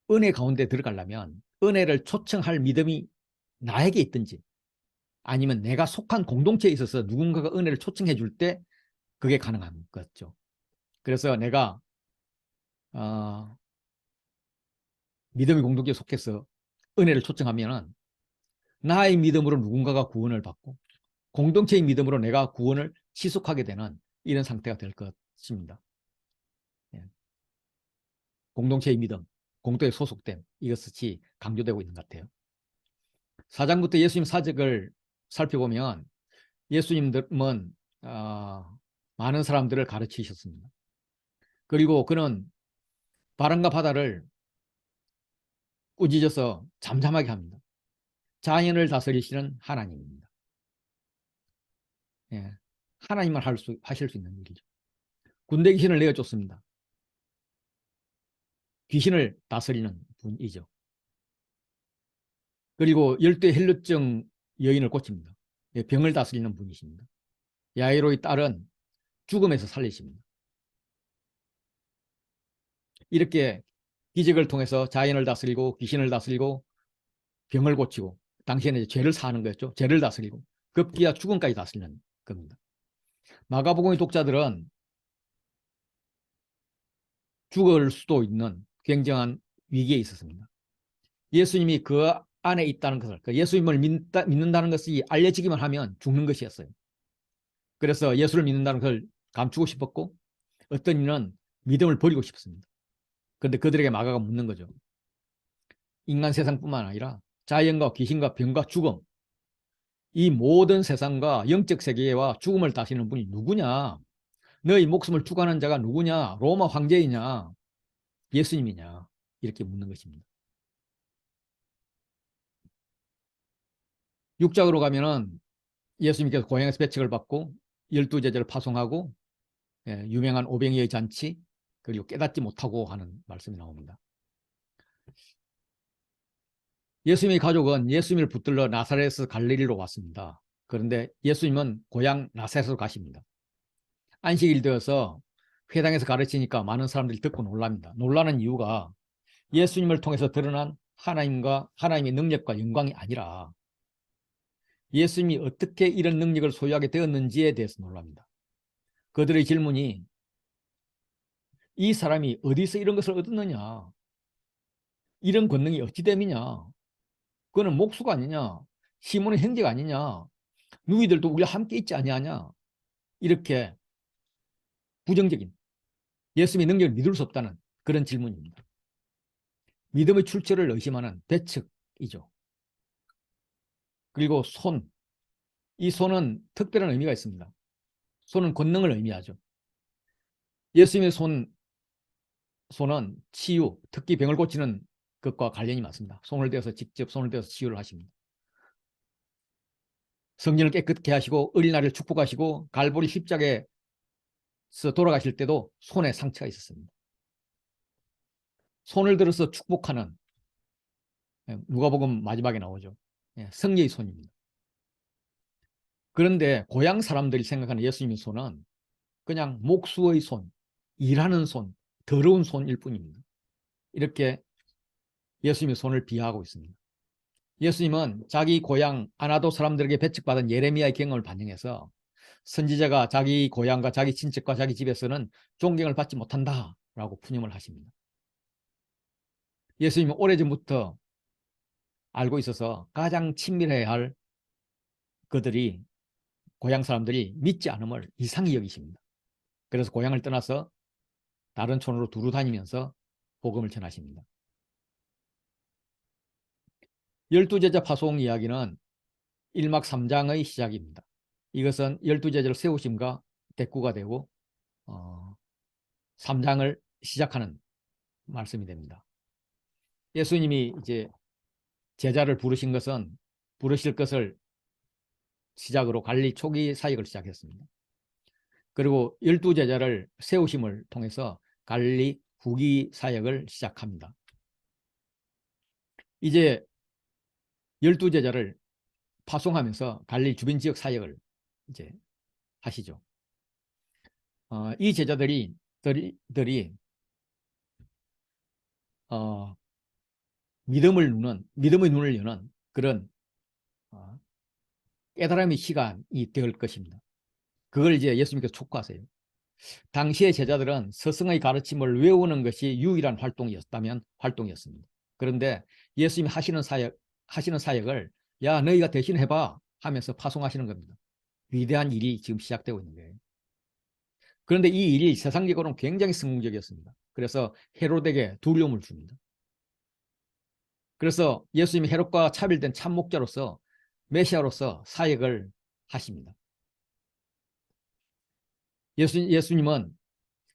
은혜 가운데 들어가려면 은혜를 초청할 믿음이 나에게 있든지 아니면 내가 속한 공동체에 있어서 누군가가 은혜를 초청해 줄 때 그게 가능한 거죠. 그래서 내가 믿음의 공동체에 속해서 은혜를 초청하면 나의 믿음으로 누군가가 구원을 받고 공동체의 믿음으로 내가 구원을 지속하게 되는 이런 상태가 될 것입니다. 공동체의 믿음, 공동체의 소속됨, 이것이 강조되고 있는 것 같아요. 4장부터 예수님 사적을 살펴보면 예수님은 많은 사람들을 가르치셨습니다. 그리고 그는 바람과 바다를 꾸짖어서 잠잠하게 합니다. 자연을 다스리시는 하나님입니다. 하나님만 하실 수 있는 일이죠. 군대 귀신을 내어줬습니다. 귀신을 다스리는 분이죠. 그리고 열대 헬루증 여인을 고칩니다. 병을 다스리는 분이십니다. 야이로의 딸은 죽음에서 살리십니다. 이렇게 기적을 통해서 자연을 다스리고 귀신을 다스리고 병을 고치고 당시에는 죄를 사하는 거였죠. 죄를 다스리고 급기야 죽음까지 다스리는 겁니다. 마가복음의 독자들은 죽을 수도 있는 굉장한 위기에 있었습니다. 예수님이 그 안에 있다는 것을, 예수님을 믿는다는 것이 알려지기만 하면 죽는 것이었어요. 그래서 예수를 믿는다는 것을 감추고 싶었고 어떤 이는 믿음을 버리고 싶었습니다. 그런데 그들에게 마가가 묻는 거죠. 인간 세상뿐만 아니라 자연과 귀신과 병과 죽음, 이 모든 세상과 영적 세계와 죽음을 다스리는 분이 누구냐? 너희 목숨을 추구하는 자가 누구냐? 로마 황제이냐? 예수님이냐? 이렇게 묻는 것입니다. 6장으로 가면은 예수님께서 고향에서 배척을 받고 12제자를 파송하고 유명한 오병이의 잔치 그리고 깨닫지 못하고 하는 말씀이 나옵니다. 예수님의 가족은 예수님을 붙들러 나사렛에서 갈릴리로 왔습니다. 그런데 예수님은 고향 나사렛으로 가십니다. 안식일 되어서 회당에서 가르치니까 많은 사람들이 듣고 놀랍니다. 놀라는 이유가 예수님을 통해서 드러난 하나님의 능력과 영광이 아니라 예수님이 어떻게 이런 능력을 소유하게 되었는지에 대해서 놀랍니다. 그들의 질문이 이 사람이 어디서 이런 것을 얻었느냐? 이런 권능이 어찌 됨이냐? 그거는 목수가 아니냐? 시몬의 형제가 아니냐? 너희들도 우리와 함께 있지 아니하냐? 이렇게 부정적인 예수님의 능력을 믿을 수 없다는 그런 질문입니다. 믿음의 출처를 의심하는 배척이죠. 그리고 이 손은 특별한 의미가 있습니다. 손은 권능을 의미하죠. 예수님의 손은 치유, 특히 병을 고치는 것과 관련이 많습니다. 직접 손을 대어서 치유를 하십니다. 성전을 깨끗게 하시고 어린아이를 축복하시고 갈보리 십자가에서 돌아가실 때도 손에 상처가 있었습니다. 손을 들어서 축복하는, 누가복음 마지막에 나오죠. 성령의 손입니다. 그런데 고향 사람들이 생각하는 예수님의 손은 그냥 목수의 손, 일하는 손, 더러운 손일 뿐입니다. 이렇게 예수님의 손을 비하하고 있습니다. 예수님은 자기 고향 아나도 사람들에게 배척받은 예레미야의 경험을 반영해서 선지자가 자기 고향과 자기 친척과 자기 집에서는 존경을 받지 못한다라고 푸념을 하십니다. 예수님은 오래전부터 알고 있어서 가장 친밀해야 할 그들이, 고향 사람들이 믿지 않음을 이상히 여기십니다. 그래서 고향을 떠나서 다른 촌으로 두루 다니면서 복음을 전하십니다. 열두 제자 파송 이야기는 1막 3장의 시작입니다. 이것은 열두 제자를 세우심과 대꾸가 되고 3장을 시작하는 말씀이 됩니다. 예수님이 이제 제자를 부르실 것을 시작으로 갈릴리 초기 사역을 시작했습니다. 그리고 열두 제자를 세우심을 통해서 갈릴리 후기 사역을 시작합니다. 이제 열두 제자를 파송하면서 갈릴리 주변 지역 사역을 이제 하시죠. 이 제자들이 어, 믿음의 눈을 여는 그런 어, 깨달음의 시간이 될 것입니다. 그걸 이제 예수님께서 촉구하세요. 당시의 제자들은 스승의 가르침을 외우는 것이 유일한 활동이었다면 활동이었습니다. 그런데 예수님이 하시는 사역을 야, 너희가 대신 해봐 하면서 파송하시는 겁니다. 위대한 일이 지금 시작되고 있는 거예요. 그런데 이 일이 세상적으로는 굉장히 성공적이었습니다. 그래서 헤롯에게 두려움을 줍니다. 그래서 예수님이 헤롯과 차별된 참목자로서 메시아로서 사역을 하십니다. 예수님은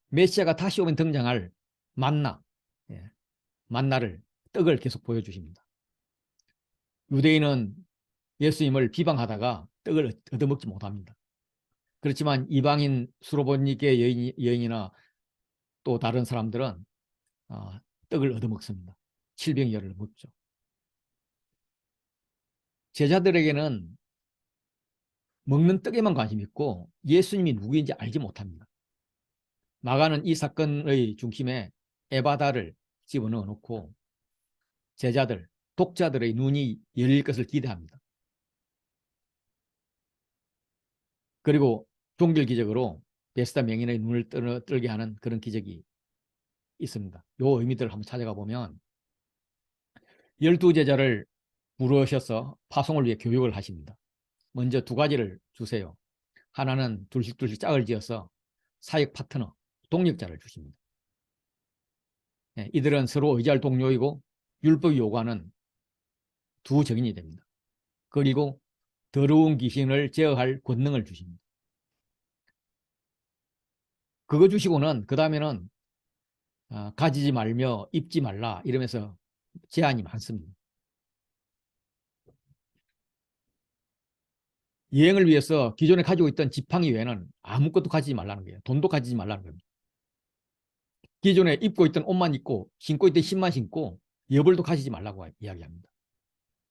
메시아가 다시 오면 등장할 만나, 만나를, 떡을 계속 보여주십니다. 유대인은 예수님을 비방하다가 떡을 얻어먹지 못합니다. 그렇지만 이방인 수로보니게 여인이나 또 다른 사람들은 떡을 얻어먹습니다. 칠병열을 먹죠. 제자들에게는 먹는 떡에만 관심이 있고 예수님이 누구인지 알지 못합니다. 마가는 이 사건의 중심에 에바다를 집어넣어 놓고 제자들, 독자들의 눈이 열릴 것을 기대합니다. 그리고 종결 기적으로 베스다 명인의 눈을 뜨게 하는 그런 기적이 있습니다. 이 의미들을 한번 찾아가 보면 열두 제자를 부르셔서 파송을 위해 교육을 하십니다. 먼저 두 가지를 주세요. 하나는 둘씩 짝을 지어서 사역 파트너, 동력자를 주십니다. 이들은 서로 의지할 동료이고 율법이 요구하는 두 적인이 됩니다. 그리고 더러운 귀신을 제어할 권능을 주십니다. 그거 주시고는 그 다음에는 가지지 말며 입지 말라 이러면서 제한이 많습니다. 여행을 위해서 기존에 가지고 있던 지팡이 외에는 아무것도 가지지 말라는 거예요. 돈도 가지지 말라는 겁니다. 기존에 입고 있던 옷만 입고 신고 있던 신만 신고 여벌도 가지지 말라고 이야기합니다.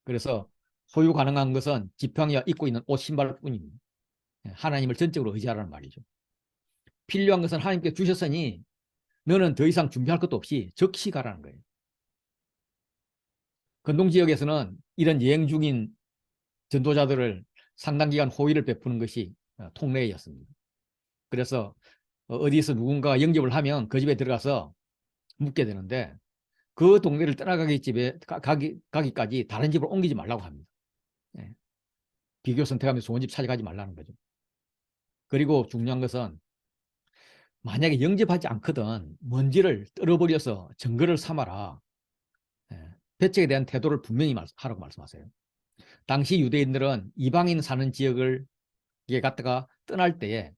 그래서 소유 가능한 것은 지팡이와 입고 있는 옷, 신발뿐입니다. 하나님을 전적으로 의지하라는 말이죠. 필요한 것은 하나님께 주셨으니 너는 더 이상 준비할 것도 없이 즉시 가라는 거예요. 건동 지역에서는 이런 여행 중인 전도자들을 상당 기간 호의를 베푸는 것이 통례였습니다. 그래서 어디서 누군가가 영접을 하면 그 집에 들어가서 묵게 되는데 그 동네를 가기까지 다른 집을 옮기지 말라고 합니다. 비교 선택하면서 좋은 집 찾아가지 말라는 거죠. 그리고 중요한 것은 만약에 영접하지 않거든 먼지를 떨어버려서 증거를 삼아라. 배척에 대한 태도를 분명히 하라고 말씀하세요. 당시 유대인들은 이방인 사는 지역을 갔다가 떠날 때에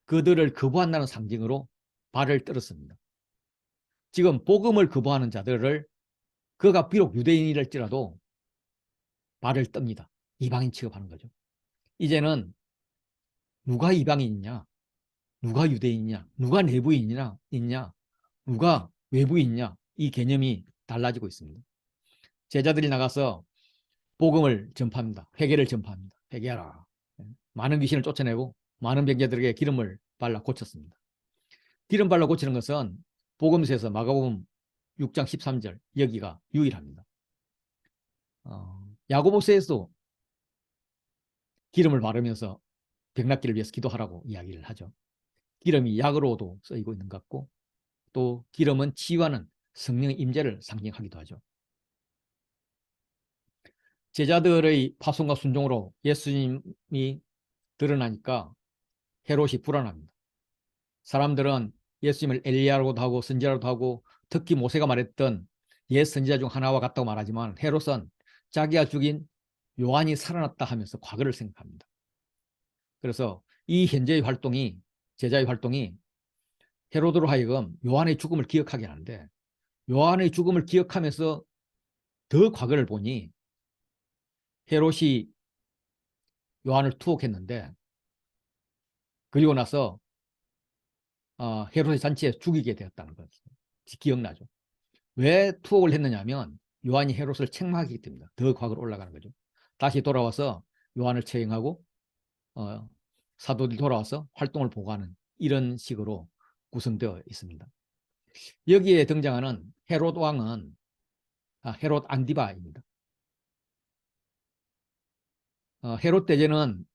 그들을 거부한다는 상징으로 발을 떨었습니다. 지금 복음을 거부하는 자들을 그가 비록 유대인이랄지라도 발을 떱니다. 이방인 취급하는 거죠. 이제는 누가 이방인이냐, 누가 유대인이냐, 누가 내부인이냐, 누가 외부인이냐, 이 개념이 달라지고 있습니다. 제자들이 나가서 복음을 전파합니다. 회개를 전파합니다. 회개하라. 많은 귀신을 쫓아내고 많은 병자들에게 기름을 발라 고쳤습니다. 기름 발라 고치는 것은 복음서에서 마가복음 6장 13절 여기가 유일합니다. 야고보서에서도 기름을 바르면서 병낫기를 위해서 기도하라고 이야기를 하죠. 기름이 약으로도 쓰이고 있는 것 같고 또 기름은 치유하는 성령의 임재를 상징하기도 하죠. 제자들의 파송과 순종으로 예수님이 드러나니까 헤롯이 불안합니다. 사람들은 예수님을 엘리야라고도 하고 선지자라고도 하고 특히 모세가 말했던 옛 선지자 중 하나와 같다고 말하지만 헤롯은 자기가 죽인 요한이 살아났다 하면서 과거를 생각합니다. 그래서 이 현재의 활동이 제자의 활동이 헤롯으로 하여금 요한의 죽음을 기억하게 하는데 요한의 죽음을 기억하면서 더 과거를 보니 헤롯이 요한을 투옥했는데 그리고 나서 헤롯의 잔치에 죽이게 되었다는 것을 기억나죠. 왜 투옥을 했느냐 하면 요한이 헤롯을 책망하기 때문입니다. 더 과거로 올라가는 거죠. 다시 돌아와서 요한을 처형하고 사도들이 돌아와서 활동을 보고하는 이런 식으로 구성되어 있습니다. 여기에 등장하는 헤롯 왕은 헤롯 안디바입니다. 헤롯 대제는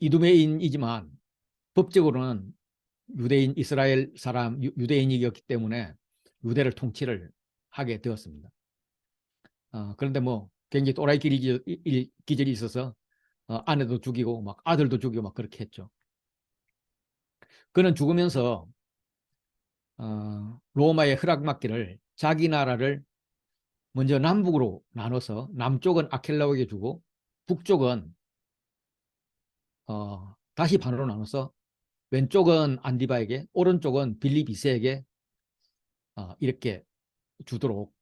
이두메인이지만 법적으로는 유대인 이스라엘 사람 유대인이었기 때문에 유대를 통치를 하게 되었습니다. 그런데 뭐 굉장히 또라이 기질이 있어서 아내도 죽이고 막 아들도 죽이고 막 그렇게 했죠. 그는 죽으면서 로마의 허락받기를 자기 나라를 먼저 남북으로 나눠서 남쪽은 아켈라오에게 주고 북쪽은 다시 반으로 나눠서 왼쪽은 안디바에게 오른쪽은 빌립 2세에게 이렇게 주도록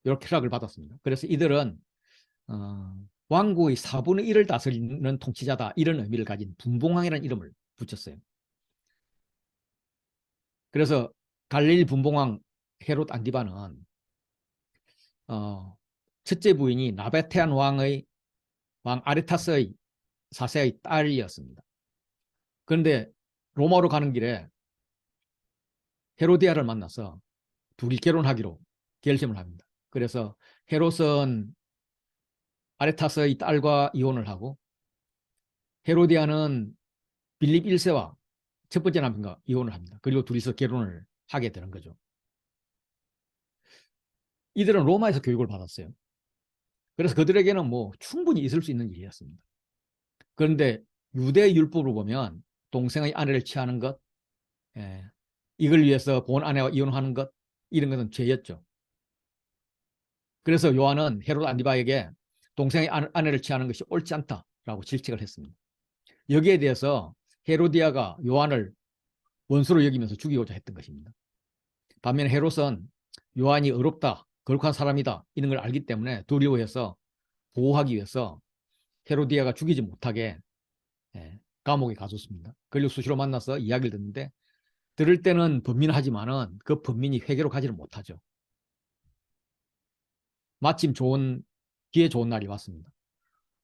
이렇게 허락을 받았습니다. 그래서 이들은 왕국의 4분의 1을 다스리는 통치자다 이런 의미를 가진 분봉왕이라는 이름을 붙였어요. 그래서 갈릴 분봉왕 헤롯 안디바는 첫째 부인이 나베테안 왕 아레타스의 4세의 딸이었습니다. 그런데 로마로 가는 길에 헤로디아를 만나서 둘이 결혼하기로 결심을 합니다. 그래서 헤롯은 아레타스의 딸과 이혼을 하고 헤로디아는 빌립 1세와 첫 번째 남편과 이혼을 합니다. 그리고 둘이서 결혼을 하게 되는 거죠. 이들은 로마에서 교육을 받았어요. 그래서 그들에게는 뭐 충분히 있을 수 있는 일이었습니다. 그런데 유대 율법으로 보면 동생의 아내를 취하는 것, 이걸 위해서 본 아내와 이혼하는 것, 이런 것은 죄였죠. 그래서 요한은 헤롯 안디바에게 동생의 아내를 취하는 것이 옳지 않다라고 질책을 했습니다. 여기에 대해서 헤로디아가 요한을 원수로 여기면서 죽이고자 했던 것입니다. 반면에 헤롯은 요한이 어렵다, 거룩한 사람이다 이런 걸 알기 때문에 두려워해서 보호하기 위해서 헤로디아가 죽이지 못하게 감옥에 가뒀습니다. 그리고 수시로 만나서 이야기를 듣는데 들을 때는 번민하지만은 그 번민이 회개로 가지를 못하죠. 마침 기회 좋은 날이 왔습니다.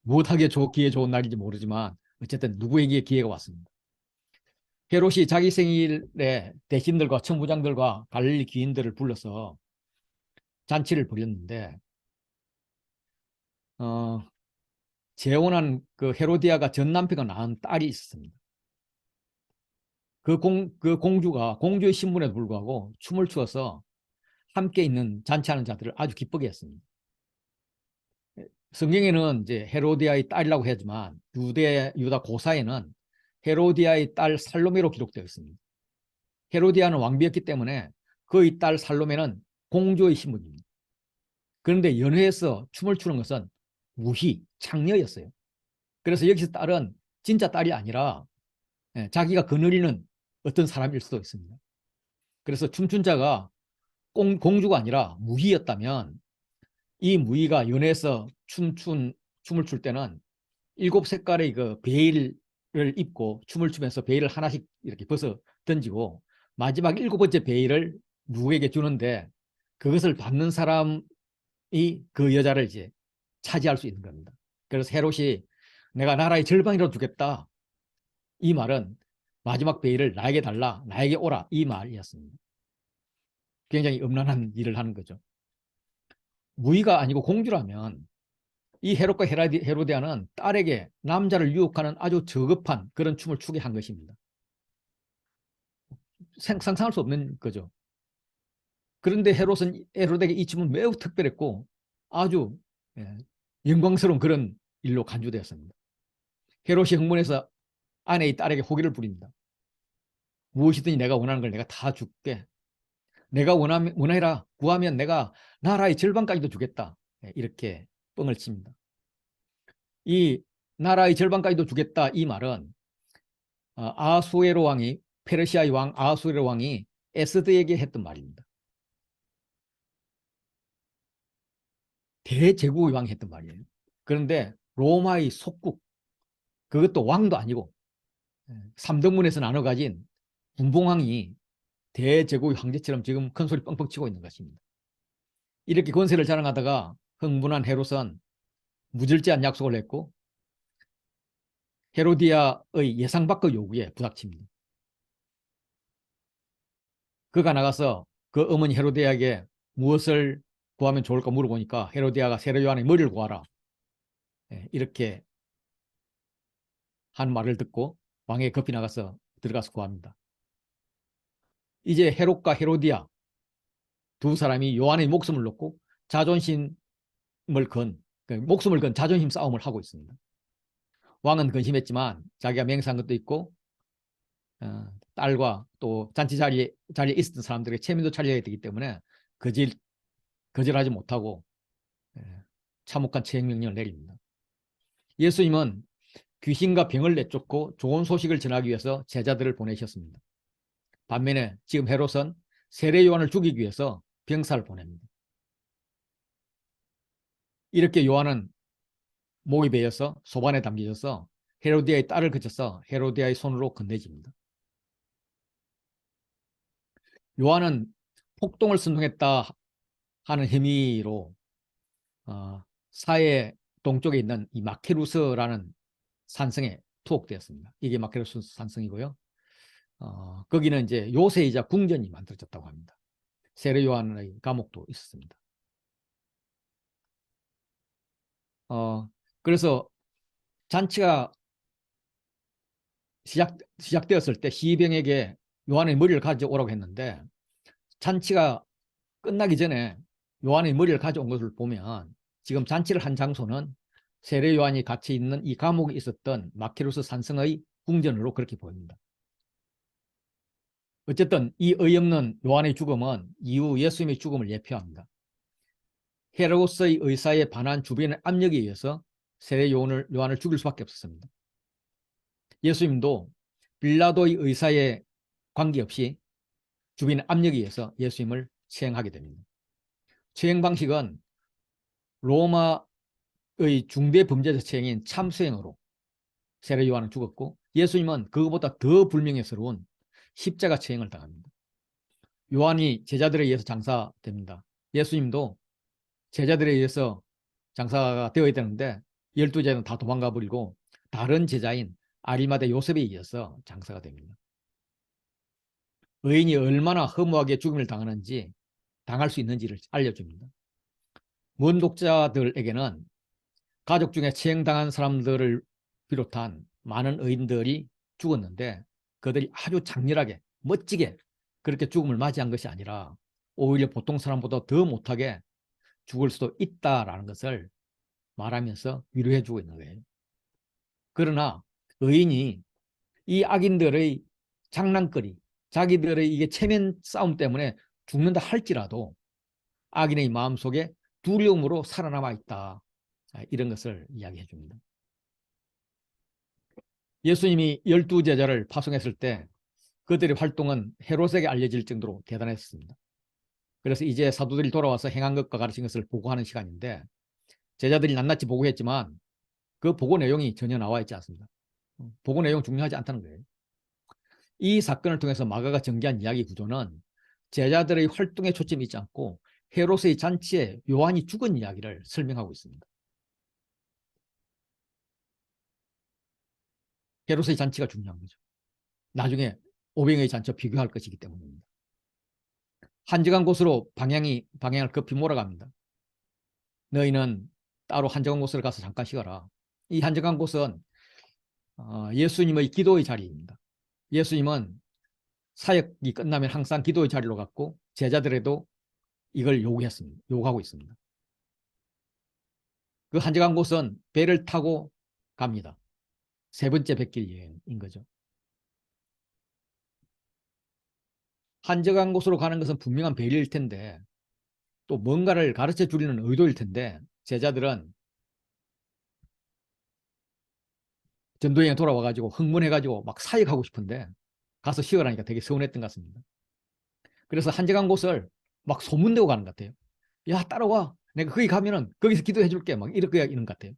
무엇하기에 기회 좋은 날인지 모르지만 어쨌든 누구에게 기회가 왔습니다. 헤롯이 자기 생일에 대신들과 천부장들과 갈릴리 귀인들을 불러서 잔치를 벌였는데 재혼한 그 헤로디아가 전 남편과 낳은 딸이 있었습니다. 그 공주가 공주의 신분에도 불구하고 춤을 추어서 함께 있는 잔치하는 자들을 아주 기쁘게 했습니다. 성경에는 이제 헤로디아의 딸이라고 하지만 유다 고사에는 헤로디아의 딸 살로메로 기록되어 있습니다. 헤로디아는 왕비였기 때문에 그의 딸 살로메는 공주의 신분입니다. 그런데 연회에서 춤을 추는 것은 무희, 창녀였어요. 그래서 여기서 딸은 진짜 딸이 아니라 자기가 거느리는 어떤 사람일 수도 있습니다. 그래서 춤춘 자가 공주가 아니라 무희였다면 이 무희가 연회에서 춤을 출 때는 7색깔의 그 베일을 입고 춤을 추면서 베일을 하나씩 이렇게 벗어 던지고 마지막 7번째 베일을 누구에게 주는데 그것을 받는 사람이 그 여자를 이제 차지할 수 있는 겁니다. 그래서 헤롯이 내가 나라의 절반이라도 주겠다. 이 말은 마지막 베일을 나에게 달라, 나에게 오라 이 말이었습니다. 굉장히 음란한 일을 하는 거죠. 무의가 아니고 공주라면 이 헤롯과 헤로디아는 딸에게 남자를 유혹하는 아주 저급한 그런 춤을 추게 한 것입니다. 상상할 수 없는 거죠. 그런데 헤롯에게 이 춤은 매우 특별했고 아주 예, 영광스러운 그런 일로 간주되었습니다. 헤롯이 흥분해서 아내의 딸에게 호기를 부립니다. 무엇이든지 내가 원하는 걸 내가 다 줄게. 내가 원해라. 구하면 내가 나라의 절반까지도 주겠다. 예, 이렇게 뻥을 칩니다. 이 나라의 절반까지도 주겠다 이 말은 아수에로 왕이 페르시아의 왕 아수에로 왕이 에스드에게 했던 말입니다. 대제국의 왕이 했던 말이에요. 그런데 로마의 속국 그것도 왕도 아니고 3등분해서 나눠 가진 분봉왕이 대제국의 황제처럼 지금 큰 소리 뻥뻥 치고 있는 것입니다. 이렇게 권세를 자랑하다가 흥분한 헤롯은 무절제한 약속을 했고 헤로디아의 예상 밖의 요구에 부닥칩니다. 그가 나가서 그 어머니 헤로디아에게 무엇을 구하면 좋을까 물어보니까 헤로디아가 세례 요한의 머리를 구하라. 이렇게 한 말을 듣고 왕에 급히 나가서 들어가서 구합니다. 이제 헤롯과 헤로디아 두 사람이 요한의 목숨을 놓고 자존심을 목숨을 건 자존심 싸움을 하고 있습니다. 왕은 근심했지만 자기가 맹세한 것도 있고 딸과 또 잔치 자리에 있었던 사람들에게 체면도 차려야 되기 때문에 거절하지 못하고 참혹한 체행명령을 내립니다. 예수님은 귀신과 병을 내쫓고 좋은 소식을 전하기 위해서 제자들을 보내셨습니다. 반면에 지금 헤롯은 세례 요한을 죽이기 위해서 병사를 보냅니다. 이렇게 요한은 목이 베어서 소반에 담겨져서 헤로디아의 딸을 그쳐서 헤로디아의 손으로 건네집니다. 요한은 폭동을 선동했다 하는 혐의로 사해 동쪽에 있는 이 마케루스라는 산성에 투옥되었습니다. 이게 마케루스 산성이고요. 거기는 이제 요새이자 궁전이 만들어졌다고 합니다. 세례 요한의 감옥도 있었습니다. 그래서 잔치가 시작되었을 때 시병에게 요한의 머리를 가져오라고 했는데 잔치가 끝나기 전에 요한의 머리를 가져온 것을 보면 지금 잔치를 한 장소는 세례 요한이 같이 있는 이 감옥에 있었던 마케루스 산성의 궁전으로 그렇게 보입니다. 어쨌든 이 어이없는 요한의 죽음은 이후 예수님의 죽음을 예표합니다. 헤로스의 의사에 반한 주변의 압력에 의해서 세례 요한을 죽일 수밖에 없었습니다. 예수님도 빌라도의 의사에 관계없이 주변의 압력에 의해서 예수님을 처형하게 됩니다. 처형 방식은 로마의 중대 범죄자 처형인 참수형으로 세례 요한은 죽었고 예수님은 그것보다 더 불명예스러운 십자가 처형을 당합니다. 요한이 제자들에 의해서 장사됩니다. 예수님도 제자들에 의해서 장사가 되어야 되는데 12제자는 다 도망가 버리고 다른 제자인 아리마대 요셉에 의해서 장사가 됩니다. 의인이 얼마나 허무하게 죽음을 당하는지 당할 수 있는지를 알려줍니다. 먼 독자들에게는 가족 중에 처형당한 사람들을 비롯한 많은 의인들이 죽었는데 그들이 아주 장렬하게 멋지게 그렇게 죽음을 맞이한 것이 아니라 오히려 보통 사람보다 더 못하게 죽을 수도 있다라는 것을 말하면서 위로해 주고 있는 거예요. 그러나 의인이 이 악인들의 장난거리, 자기들의 이게 체면 싸움 때문에 죽는다 할지라도 악인의 마음속에 두려움으로 살아남아 있다. 이런 것을 이야기해 줍니다. 예수님이 12제자를 파송했을 때 그들의 활동은 헤롯에게 알려질 정도로 대단했습니다. 그래서 이제 사도들이 돌아와서 행한 것과 가르친 것을 보고하는 시간인데 제자들이 낱낱이 보고했지만 그 보고 내용이 전혀 나와 있지 않습니다. 보고 내용 중요하지 않다는 거예요. 이 사건을 통해서 마가가 전개한 이야기 구조는 제자들의 활동에 초점이 있지 않고 헤롯의 잔치에 요한이 죽은 이야기를 설명하고 있습니다. 헤롯의 잔치가 중요한 거죠. 나중에 오병의 잔치와 비교할 것이기 때문입니다. 한적한 곳으로 방향을 급히 몰아갑니다. 너희는 따로 한적한 곳으로 가서 잠깐 쉬어라. 이 한적한 곳은 예수님의 기도의 자리입니다. 예수님은 사역이 끝나면 항상 기도의 자리로 갔고 제자들에도 이걸 요구하고 있습니다. 그 한적한 곳은 배를 타고 갑니다. 세 번째 백길 여행인 거죠. 한적한 곳으로 가는 것은 분명한 배려일 텐데 또 뭔가를 가르쳐 주려는 의도일 텐데 제자들은 전도여행 돌아와가지고 흥분해가지고 막 사역하고 싶은데 가서 쉬어라니까 되게 서운했던 것 같습니다. 그래서 한적한 곳을 막 소문내고 가는 것 같아요. 야, 따라와. 내가 거기 가면은 거기서 기도해 줄게. 막 이렇게 이런 것 같아요.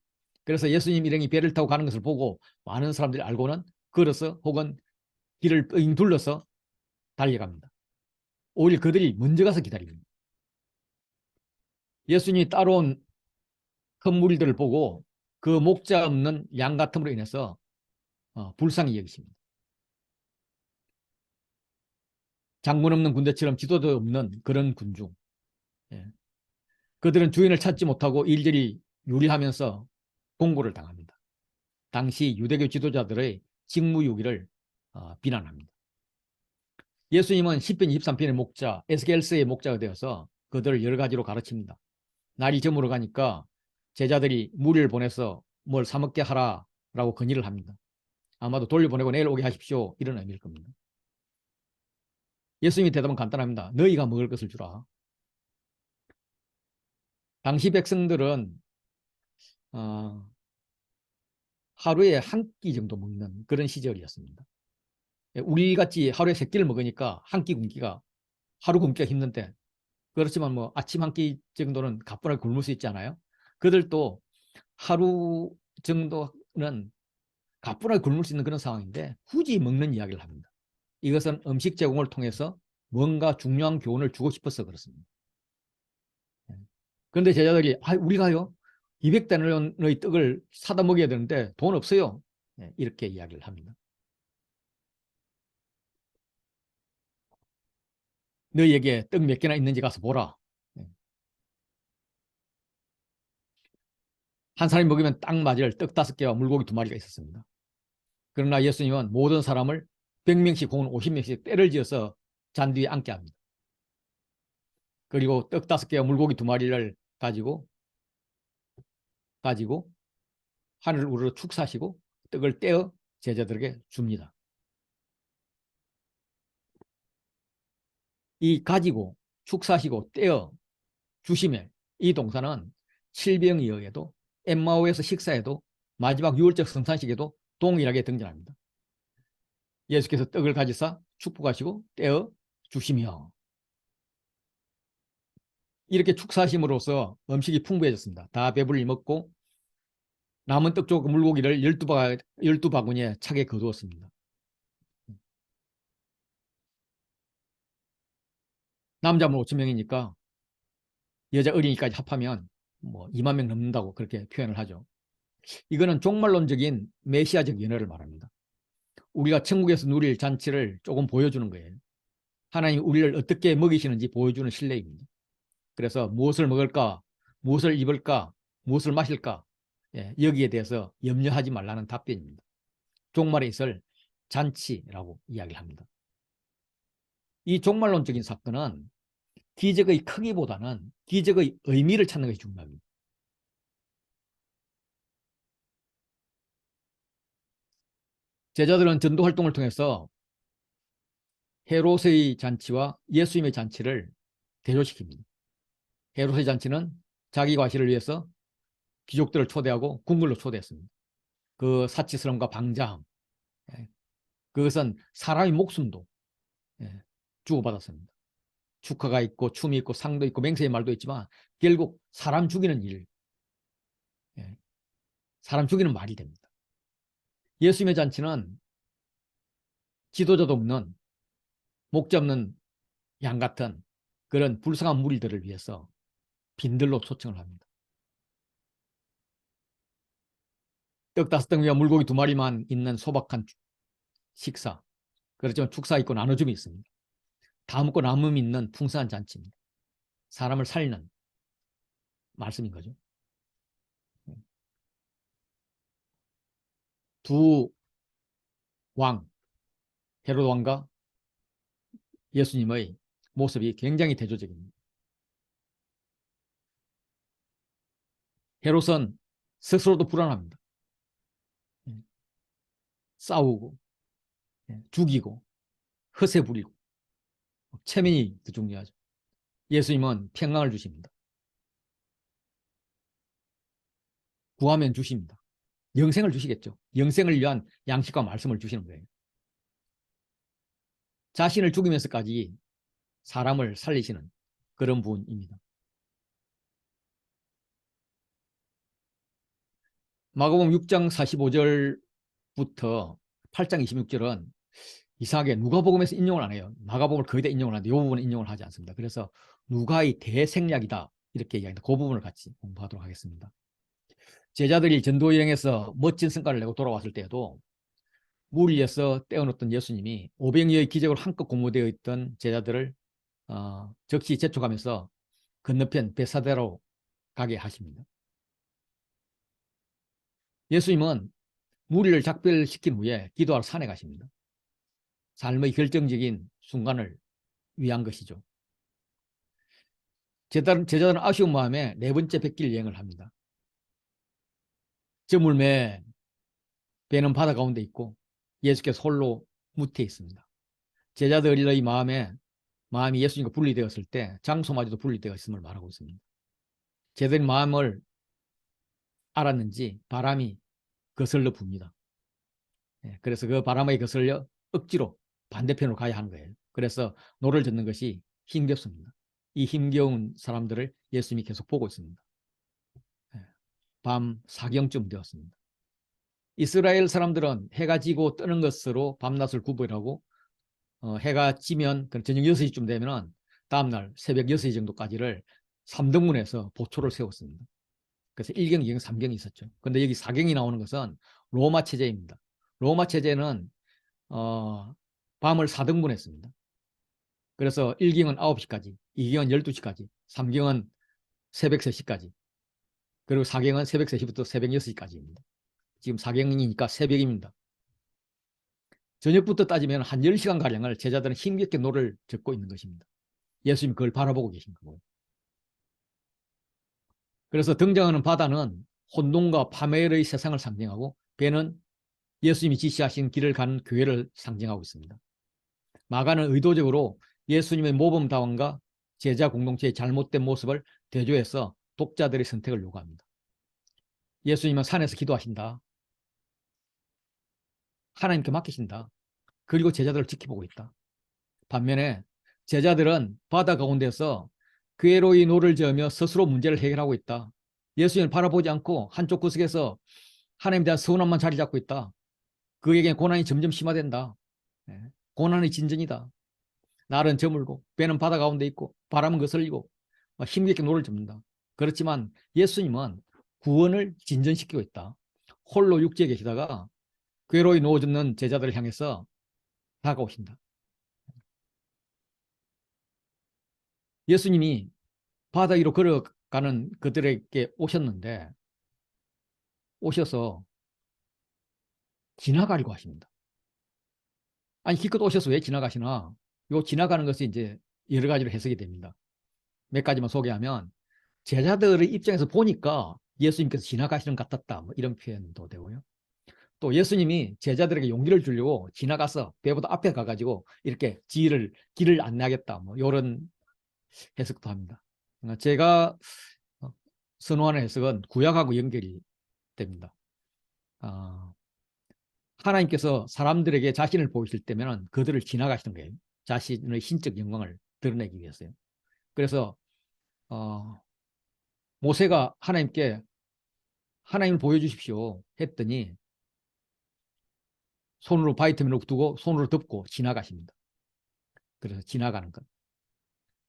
그래서 예수님 일행이 배를 타고 가는 것을 보고 많은 사람들이 알고는 걸어서 혹은 길을 삥 둘러서 달려갑니다. 오히려 그들이 먼저 가서 기다립니다. 예수님이 따라온 큰 무리들을 보고 그 목자 없는 양 같음으로 인해서 불쌍히 여기십니다. 장군 없는 군대처럼 지도도 없는 그런 군중. 예. 그들은 주인을 찾지 못하고 일일이 유리하면서 공고를 당합니다. 당시 유대교 지도자들의 직무유기를 비난합니다. 예수님은 10편 23편의 목자, 에스겔서의 목자가 되어서 그들을 여러 가지로 가르칩니다. 날이 저물어 가니까 제자들이 무리를 보내서 뭘 사먹게 하라라고 건의를 합니다. 아마도 돌려보내고 내일 오게 하십시오. 이런 의미일 겁니다. 예수님의 대답은 간단합니다. 너희가 먹을 것을 주라. 당시 백성들은 어, 하루에 한 끼 정도 먹는 그런 시절이었습니다. 우리 같이 하루에 세 끼를 먹으니까 한 끼 굶기가 하루 굶기가 힘든데 그렇지만 뭐 아침 한 끼 정도는 가뿐하게 굶을 수 있잖아요. 그들도 하루 정도는 가뿐하게 굶을 수 있는 그런 상황인데 굳이 먹는 이야기를 합니다. 이것은 음식 제공을 통해서 뭔가 중요한 교훈을 주고 싶어서 그렇습니다. 그런데 제자들이 우리가요 200데나리온의 떡을 사다 먹여야 되는데 돈 없어요. 이렇게 이야기를 합니다. 너희에게 떡 몇 개나 있는지 가서 보라. 한 사람이 먹으면 딱 맞을 떡 5개와 물고기 2마리가 있었습니다. 그러나 예수님은 모든 사람을 100명씩 혹은 50명씩 때를 지어서 잔 뒤에 앉게 합니다. 그리고 떡 5개와 물고기 2마리를 가지고 하늘을 우러러 축사하시고 떡을 떼어 제자들에게 줍니다. 이 가지고 축사하시고 떼어 주심에 이 동사는 칠병이어에도 엠마오에서 식사에도 마지막 유월절 성탄식에도 동일하게 등장합니다. 예수께서 떡을 가지사 축복하시고 떼어 주시며 이렇게 축사하심으로써 음식이 풍부해졌습니다. 다 배불리 먹고 남은 떡 조금 물고기를 12바구니에 차게 거두었습니다. 남자분 5천 명이니까 여자 어린이까지 합하면 뭐 2만 명 넘는다고 그렇게 표현을 하죠. 이거는 종말론적인 메시아적 연회를 말합니다. 우리가 천국에서 누릴 잔치를 조금 보여주는 거예요. 하나님 우리를 어떻게 먹이시는지 보여주는 신뢰입니다. 그래서 무엇을 먹을까, 무엇을 입을까, 무엇을 마실까, 여기에 대해서 염려하지 말라는 답변입니다. 종말에 있을 잔치라고 이야기를 합니다. 이 종말론적인 사건은 기적의 크기보다는 기적의 의미를 찾는 것이 중요합니다. 제자들은 전도 활동을 통해서 헤롯의 잔치와 예수님의 잔치를 대조시킵니다. 헤롯의 잔치는 자기 과시를 위해서 귀족들을 초대하고 궁궐로 초대했습니다. 그 사치스러움과 방자함, 그것은 사람의 목숨도 주고받았습니다. 축하가 있고 춤이 있고 상도 있고 맹세의 말도 있지만 결국 사람 죽이는 일, 사람 죽이는 말이 됩니다. 예수님의 잔치는 지도자도 없는 목자 없는 양 같은 그런 불쌍한 무리들을 위해서 빈들로 초청을 합니다. 떡 5덩 위와 물고기 2마리만 있는 소박한 식사. 그렇지만 축사 있고 나눠줌이 있습니다. 다 먹고 남음이 있는 풍성한 잔치입니다. 사람을 살리는 말씀인 거죠. 두 왕, 헤롯 왕과 예수님의 모습이 굉장히 대조적입니다. 헤롯은 스스로도 불안합니다. 싸우고 죽이고 허세 부리고 체면이 더 중요하죠. 예수님은 평강을 주십니다. 구하면 주십니다. 영생을 주시겠죠. 영생을 위한 양식과 말씀을 주시는 거예요. 자신을 죽이면서까지 사람을 살리시는 그런 분입니다. 마가복음 6장 45절부터 8장 26절은 이상하게 누가복음에서 인용을 안 해요. 마가복음을 거의 다 인용을 하는데 이 부분은 인용을 하지 않습니다. 그래서 누가의 대생략이다 이렇게 이야기합니다. 그 부분을 같이 공부하도록 하겠습니다. 제자들이 전도여행에서 멋진 성과를 내고 돌아왔을 때에도 물 위에서 떼어놓던 예수님이 500여의 기적으로 한껏 공모되어 있던 제자들을 즉시 재촉하면서 건너편 베사다로 가게 하십니다. 예수님은 무리를 작별시킨 후에 기도하러 산에 가십니다. 삶의 결정적인 순간을 위한 것이죠. 제자들은 아쉬운 마음에 4번째 백길 여행을 합니다. 저물매 배는 바다 가운데 있고 예수께서 홀로 무태에 있습니다. 제자들의 마음이 예수님과 분리되었을 때 장소마저도 분리되어 있음을 말하고 있습니다. 제자들의 마음을 알았는지 바람이 거슬러 붑니다. 그래서 그 바람에 거슬려 억지로 반대편으로 가야 하는 거예요. 그래서 노를 젓는 것이 힘겹습니다. 이 힘겨운 사람들을 예수님이 계속 보고 있습니다. 밤 4경쯤 되었습니다. 이스라엘 사람들은 해가 지고 뜨는 것으로 밤낮을 구분하고 해가 지면 저녁 6시쯤 되면 다음날 새벽 6시 정도까지를 3등분해서 보초를 세웠습니다. 그래서 1경, 2경, 3경이 있었죠. 그런데 여기 4경이 나오는 것은 로마 체제입니다. 로마 체제는 밤을 4등분했습니다. 그래서 1경은 9시까지, 2경은 12시까지, 3경은 새벽 3시까지, 그리고 4경은 새벽 3시부터 새벽 6시까지입니다. 지금 4경이니까 새벽입니다. 저녁부터 따지면 한 10시간가량을 제자들은 힘겹게 노를 젓고 있는 것입니다. 예수님이 그걸 바라보고 계신 거고요. 그래서 등장하는 바다는 혼돈과 파멸의 세상을 상징하고 배는 예수님이 지시하신 길을 가는 교회를 상징하고 있습니다. 마가는 의도적으로 예수님의 모범다움과 제자 공동체의 잘못된 모습을 대조해서 독자들의 선택을 요구합니다. 예수님은 산에서 기도하신다. 하나님께 맡기신다. 그리고 제자들을 지켜보고 있다. 반면에 제자들은 바다 가운데서 괴로이 노를 저으며 스스로 문제를 해결하고 있다. 예수님을 바라보지 않고 한쪽 구석에서 하나님에 대한 서운함만 자리 잡고 있다. 그에게 고난이 점점 심화된다. 고난의 진전이다. 날은 저물고 배는 바다 가운데 있고 바람은 거슬리고 힘겹게 노를 젓는다. 그렇지만 예수님은 구원을 진전시키고 있다. 홀로 육지에 계시다가 괴로이 누워있는 제자들을 향해서 다가오신다. 예수님이 바다 위로 걸어가는 그들에게 오셨는데 오셔서 지나가려고 하십니다. 아니 기껏 오셔서 왜 지나가시나? 요 지나가는 것이 이제 여러 가지로 해석이 됩니다. 몇 가지만 소개하면 제자들의 입장에서 보니까 예수님께서 지나가시는 것 같았다. 뭐 이런 표현도 되고요. 또 예수님이 제자들에게 용기를 주려고 지나가서 배보다 앞에 가가지고 이렇게 길을 안내하겠다. 뭐 이런 해석도 합니다. 제가 선호하는 해석은 구약하고 연결이 됩니다. 하나님께서 사람들에게 자신을 보이실 때면 그들을 지나가시는 거예요. 자신의 신적 영광을 드러내기 위해서요. 그래서 모세가 하나님께 하나님을 보여주십시오 했더니 손으로 바이트민을 두고 손으로 덮고 지나가십니다. 그래서 지나가는 것.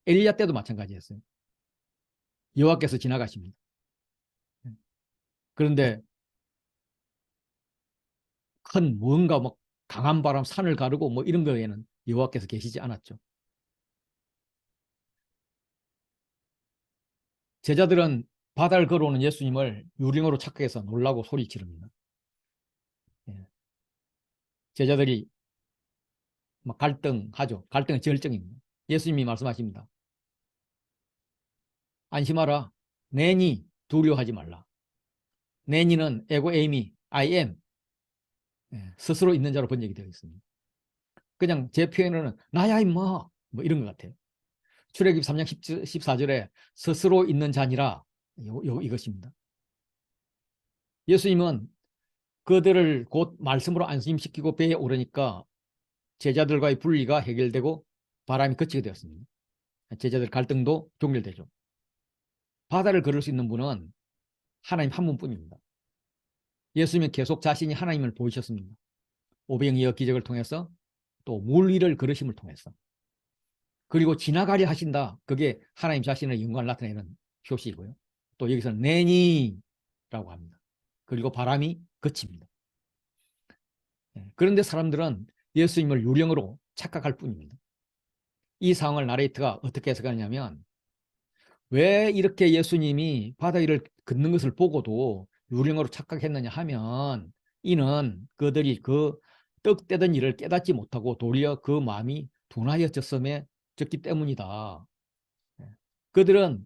엘리야 때도 마찬가지였어요. 여호와께서 지나가십니다. 그런데 큰 뭔가 뭐 강한 바람, 산을 가르고 뭐 이런 거에는 여호와께서 계시지 않았죠. 제자들은 바다를 걸어오는 예수님을 유령으로 착각해서 놀라고 소리 지릅니다. 예. 제자들이 막 갈등하죠. 갈등은 절정입니다. 예수님이 말씀하십니다. 안심하라. 내니 두려워하지 말라. 내니는 에고 에이미, I am. 예. 스스로 있는 자로 번역이 되어 있습니다. 그냥 제 표현으로는 나야 임마 뭐 이런 것 같아요. 출애굽 3장 14절에 스스로 있는 자니라 이것입니다. 예수님은 그들을 곧 말씀으로 안심시키고 배에 오르니까 제자들과의 분리가 해결되고 바람이 그치게 되었습니다. 제자들 갈등도 종결되죠. 바다를 걸을 수 있는 분은 하나님 한 분뿐입니다. 예수님은 계속 자신이 하나님을 보이셨습니다. 오병이어 기적을 통해서 또 물 위를 걸으심을 통해서 그리고 지나가려 하신다. 그게 하나님 자신의 영광을 나타내는 표시이고요. 또 여기서는 내니라고 합니다. 그리고 바람이 그칩니다. 그런데 사람들은 예수님을 유령으로 착각할 뿐입니다. 이 상황을 나레이트가 어떻게 해석하냐면 왜 이렇게 예수님이 바다 위를 걷는 것을 보고도 유령으로 착각했느냐 하면 이는 그들이 그 떡 떼던 일을 깨닫지 못하고 도리어 그 마음이 둔하여졌음에 졌기 때문이다. 그들은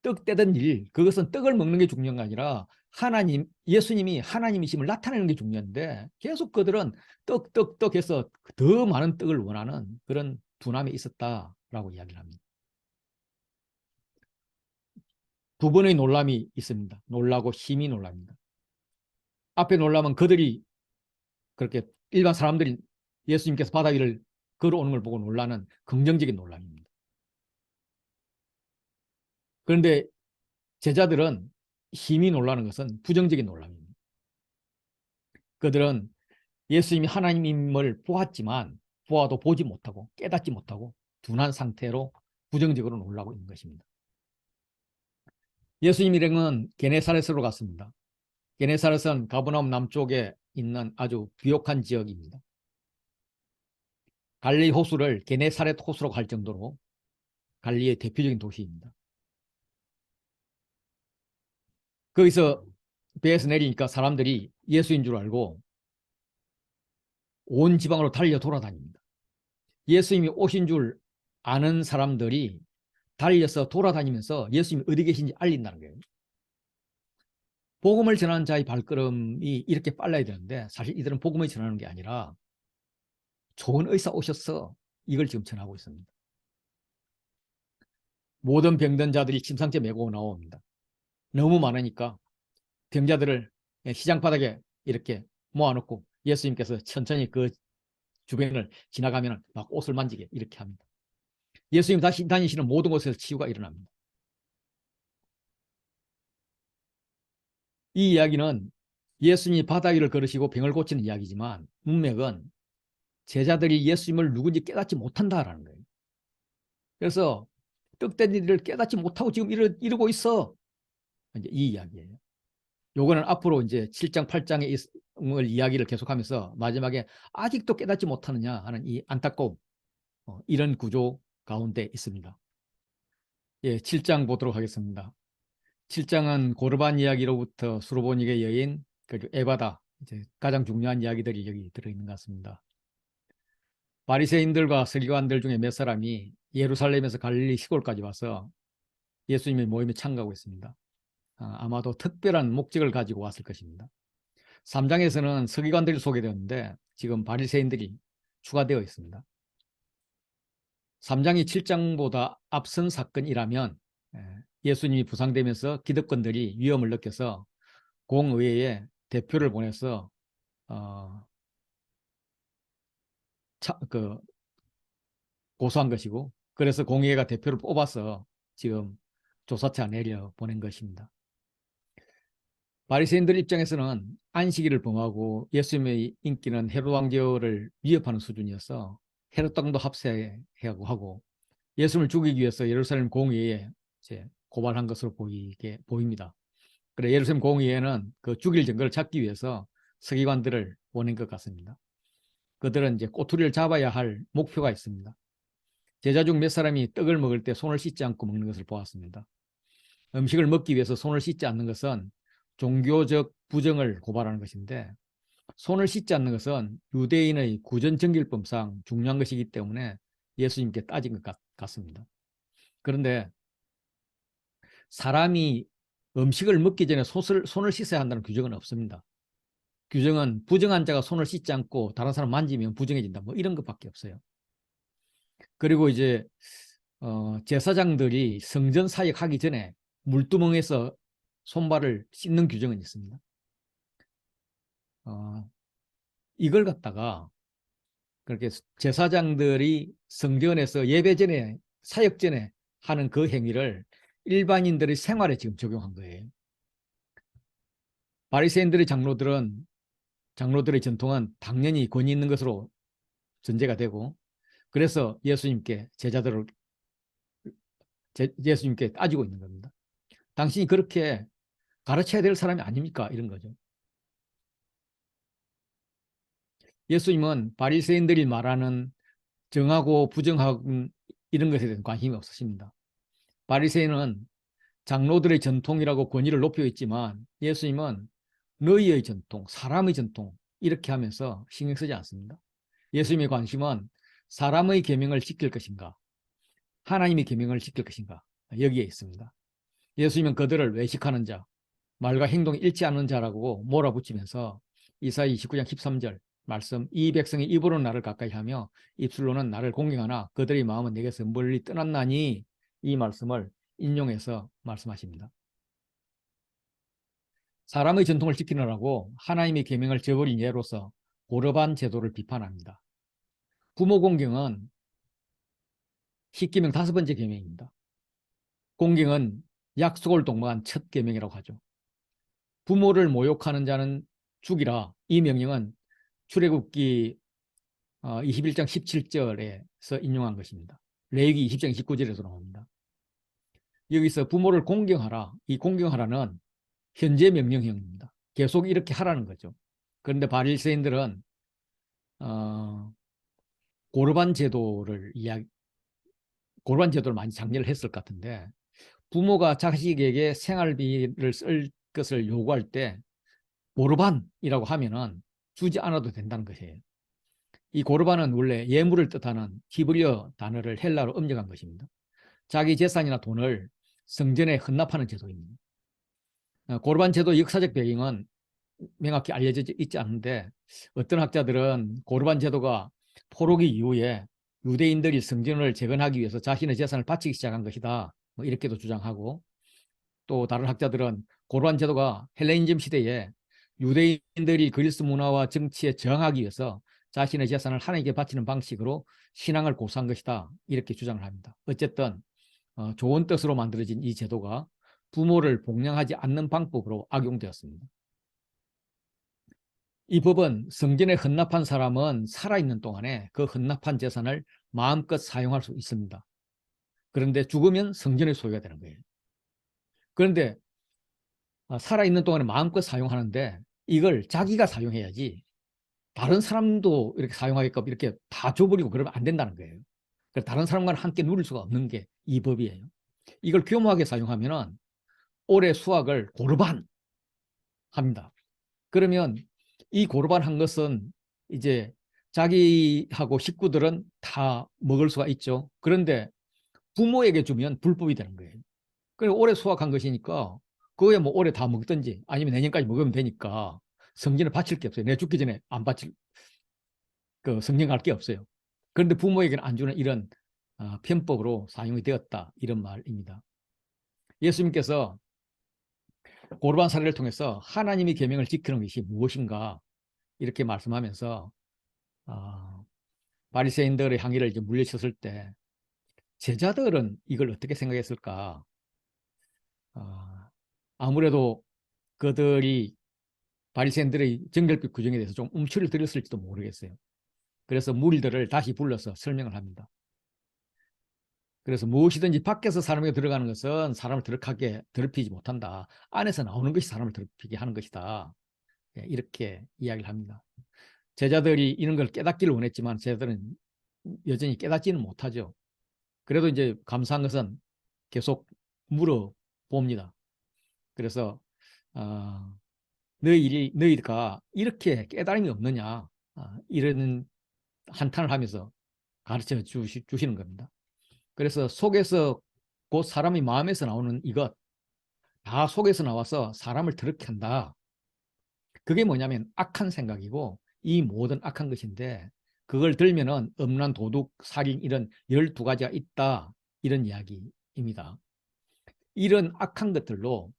떡 떼던 일, 그것은 떡을 먹는 게 중요한 게 아니라 하나님, 예수님이 하나님이심을 나타내는 게 중요한데 계속 그들은 떡 해서 더 많은 떡을 원하는 그런 둔함에 있었다라고 이야기를 합니다. 두 번의 놀람이 있습니다. 놀라고 심히 놀랍니다. 앞에 놀라면 그들이 그렇게 일반 사람들이 예수님께서 바다 위를 걸어오는 걸 보고 놀라는 긍정적인 놀람입니다. 그런데 제자들은 심히 놀라는 것은 부정적인 놀람입니다. 그들은 예수님이 하나님임을 보았지만 보아도 보지 못하고 깨닫지 못하고 둔한 상태로 부정적으로 놀라고 있는 것입니다. 예수님 일행은 게네사렛으로 갔습니다. 게네사렛은 가버나움 남쪽에 있는 아주 비옥한 지역입니다. 갈릴리 호수를 게네사렛 호수라고 할 정도로 갈릴리의 대표적인 도시입니다. 거기서 배에서 내리니까 사람들이 예수인 줄 알고 온 지방으로 달려 돌아다닙니다. 예수님이 오신 줄 아는 사람들이 달려서 돌아다니면서 예수님이 어디 계신지 알린다는 거예요. 복음을 전하는 자의 발걸음이 이렇게 빨라야 되는데 사실 이들은 복음을 전하는 게 아니라 좋은 의사 오셨어 이걸 지금 전하고 있습니다. 모든 병든 자들이 침상째 메고 나옵니다. 너무 많으니까 병자들을 시장 바닥에 이렇게 모아놓고 예수님께서 천천히 그 주변을 지나가면 막 옷을 만지게 이렇게 합니다. 예수님 다시 다니시는 모든 곳에서 치유가 일어납니다. 이 이야기는 예수님이 바다 위를 걸으시고 병을 고치는 이야기지만 문맥은 제자들이 예수님을 누군지 깨닫지 못한다라는 거예요. 그래서 떡된 일을 깨닫지 못하고 지금 이러고 있어. 이제 이 이야기예요. 요거는 앞으로 이제 7장, 8장의 이야기를 계속하면서 마지막에 아직도 깨닫지 못하느냐 하는 이 안타까움, 이런 구조 가운데 있습니다. 예, 7장 보도록 하겠습니다. 7장은 고르반 이야기로부터 수로보닉의 여인, 그리고 에바다, 이제 가장 중요한 이야기들이 여기 들어있는 것 같습니다. 바리새인들과 서기관들 중에 몇 사람이 예루살렘에서 갈릴리 시골까지 와서 예수님의 모임에 참가하고 있습니다. 아마도 특별한 목적을 가지고 왔을 것입니다. 3장에서는 서기관들이 소개되었는데 지금 바리새인들이 추가되어 있습니다. 3장이 7장보다 앞선 사건이라면 예수님이 부상되면서 기득권들이 위험을 느껴서 공의회에 대표를 보내서 고소한 것이고 그래서 공의회가 대표를 뽑아서 지금 조사차 내려 보낸 것입니다. 바리새인들 입장에서는 안식일을 범하고 예수님의 인기는 헤롯 왕조를 위협하는 수준이어서 헤롯 땅도 합세하고 하고 예수님을 죽이기 위해서 예루살렘 공의회에 이제 고발한 것으로 보입니다. 그래 예루살렘 공의회는 그 죽일 증거를 찾기 위해서 서기관들을 보낸 것 같습니다. 그들은 이제 꼬투리를 잡아야 할 목표가 있습니다. 제자 중 몇 사람이 떡을 먹을 때 손을 씻지 않고 먹는 것을 보았습니다. 음식을 먹기 위해서 손을 씻지 않는 것은 종교적 부정을 고발하는 것인데 손을 씻지 않는 것은 유대인의 구전정결법상 중요한 것이기 때문에 예수님께 따진 것 같습니다. 그런데 사람이 음식을 먹기 전에 손을 씻어야 한다는 규정은 없습니다. 규정은 부정한 자가 손을 씻지 않고 다른 사람 만지면 부정해진다. 뭐 이런 것밖에 없어요. 그리고 이제 제사장들이 성전 사역하기 전에 물두멍에서 손발을 씻는 규정은 있습니다. 이걸 갖다가 그렇게 제사장들이 성전에서 예배 전에 사역 전에 하는 그 행위를 일반인들의 생활에 지금 적용한 거예요. 바리새인들의 장로들의 전통은 당연히 권위 있는 것으로 전제가 되고 그래서 예수님께 따지고 있는 겁니다. 당신이 그렇게 가르쳐야 될 사람이 아닙니까? 이런 거죠. 예수님은 바리새인들이 말하는 정하고 부정하고 이런 것에 대한 관심이 없으십니다. 바리새인은 장로들의 전통이라고 권위를 높여 있지만 예수님은 너희의 전통, 사람의 전통 이렇게 하면서 신경 쓰지 않습니다. 예수님의 관심은 사람의 계명을 지킬 것인가, 하나님의 계명을 지킬 것인가 여기에 있습니다. 예수님은 그들을 외식하는 자, 말과 행동이 일치하는 자라고 몰아붙이면서 이사야 29장 13절 말씀 이 백성이 입으로는 나를 가까이 하며 입술로는 나를 공경하나 그들의 마음은 내게서 멀리 떠났나니 이 말씀을 인용해서 말씀하십니다. 사람의 전통을 지키느라고 하나님의 계명을 저버린 예로서 고르반 제도를 비판합니다. 부모 공경은 10계명 5번째 계명입니다. 공경은 약속을 동반한 첫 계명이라고 하죠. 부모를 모욕하는 자는 죽이라. 이 명령은 출애굽기 21장 17절에서 인용한 것입니다. 레위기 20장 29절에서 나옵니다. 여기서 부모를 공경하라. 이 공경하라는 현재 명령형입니다. 계속 이렇게 하라는 거죠. 그런데 바리새인들은 고르반 제도를 많이 장려를 했을 것 같은데 부모가 자식에게 생활비를 쓸 것을 요구할 때 고르반이라고 하면은 주지 않아도 된다는 것이에요. 이 고르반은 원래 예물을 뜻하는 히브리어 단어를 헬라로 음역한 것입니다. 자기 재산이나 돈을 성전에 헌납하는 제도입니다. 고르반 제도 역사적 배경은 명확히 알려져 있지 않은데 어떤 학자들은 고르반 제도가 포로기 이후에 유대인들이 성전을 재건하기 위해서 자신의 재산을 바치기 시작한 것이다. 뭐 이렇게도 주장하고 또 다른 학자들은 고르반 제도가 헬레니즘 시대에 유대인들이 그리스 문화와 정치에 저항하기 위해서 자신의 재산을 하나님께 바치는 방식으로 신앙을 고수한 것이다. 이렇게 주장을 합니다. 어쨌든 좋은 뜻으로 만들어진 이 제도가 부모를 복양하지 않는 방법으로 악용되었습니다. 이 법은 성전에 헌납한 사람은 살아있는 동안에 그 헌납한 재산을 마음껏 사용할 수 있습니다. 그런데 죽으면 성전의 소유가 되는 거예요. 그런데 살아있는 동안에 마음껏 사용하는데 이걸 자기가 사용해야지 다른 사람도 이렇게 사용하게끔 이렇게 다 줘버리고 그러면 안 된다는 거예요. 다른 사람과는 함께 누릴 수가 없는 게 이 법이에요. 이걸 교묘하게 사용하면 올해 수확을 고르반 합니다. 그러면 이 고르반 한 것은 이제 자기하고 식구들은 다 먹을 수가 있죠. 그런데 부모에게 주면 불법이 되는 거예요. 그리고 올해 수확한 것이니까 그거에 뭐 올해 다 먹든지 아니면 내년까지 먹으면 되니까 성전에 바칠 게 없어요. 내 죽기 전에 안 바칠 그 성전 갈 게 없어요. 그런데 부모에게는 안 주는 이런 편법으로 사용이 되었다 이런 말입니다. 예수님께서 고르반 사례를 통해서 하나님의 계명을 지키는 것이 무엇인가 이렇게 말씀하면서 바리새인들의 항의를 이제 물리쳤을 때 제자들은 이걸 어떻게 생각했을까? 아무래도 그들이 바리새인들의 정결빛 규정에 대해서 좀 움츠를 들였을지도 모르겠어요. 그래서 무리들을 다시 불러서 설명을 합니다. 그래서 무엇이든지 밖에서 사람에게 들어가는 것은 사람을 더럽히지 못한다. 안에서 나오는 것이 사람을 더럽히게 하는 것이다. 예, 이렇게 이야기를 합니다. 제자들이 이런 걸 깨닫기를 원했지만 제자들은 여전히 깨닫지는 못하죠. 그래도 이제 감사한 것은 계속 물어봅니다. 그래서 너희가 이렇게 깨달음이 없느냐, 이런 한탄을 하면서 가르쳐 주시는 겁니다. 그래서 속에서 곧 사람이 마음에서 나오는 이것 다 속에서 나와서 사람을 더럽게 한다. 그게 뭐냐면 악한 생각이고 이 모든 악한 것인데 그걸 들면은 음란, 도둑, 살인 이런 12가지가 있다. 이런 이야기입니다. 이런 악한 것들로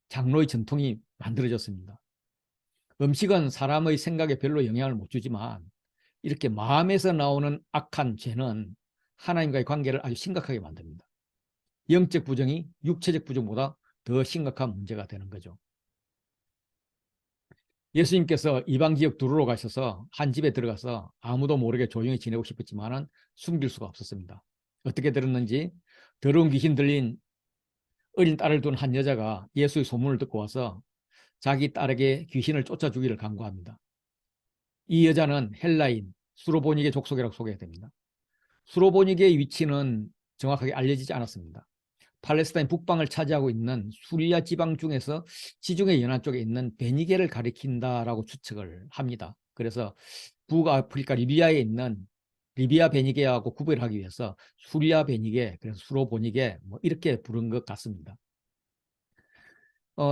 장로의 전통이 만들어졌습니다. 음식은 사람의 생각에 별로 영향을 못 주지만 이렇게 마음에서 나오는 악한 죄는 하나님과의 관계를 아주 심각하게 만듭니다. 영적 부정이 육체적 부정보다 더 심각한 문제가 되는 거죠. 예수님께서 이방 지역 두루로 가셔서 한 집에 들어가서 아무도 모르게 조용히 지내고 싶었지만 숨길 수가 없었습니다. 어떻게 들었는지 더러운 귀신 들린 어린 딸을 둔 한 여자가 예수의 소문을 듣고 와서 자기 딸에게 귀신을 쫓아주기를 간구합니다. 이 여자는 헬라인 수로보니게 족속이라고 소개가 됩니다. 수로보니게의 위치는 정확하게 알려지지 않았습니다. 팔레스타인 북방을 차지하고 있는 수리아 지방 중에서 지중해 연안 쪽에 있는 베니게를 가리킨다라고 추측을 합니다. 그래서 북아프리카 리비아에 있는 리비아 베니게하고 구별을 하기 위해서 수리아 베니게, 그래서 수로보니게 뭐 이렇게 부른 것 같습니다.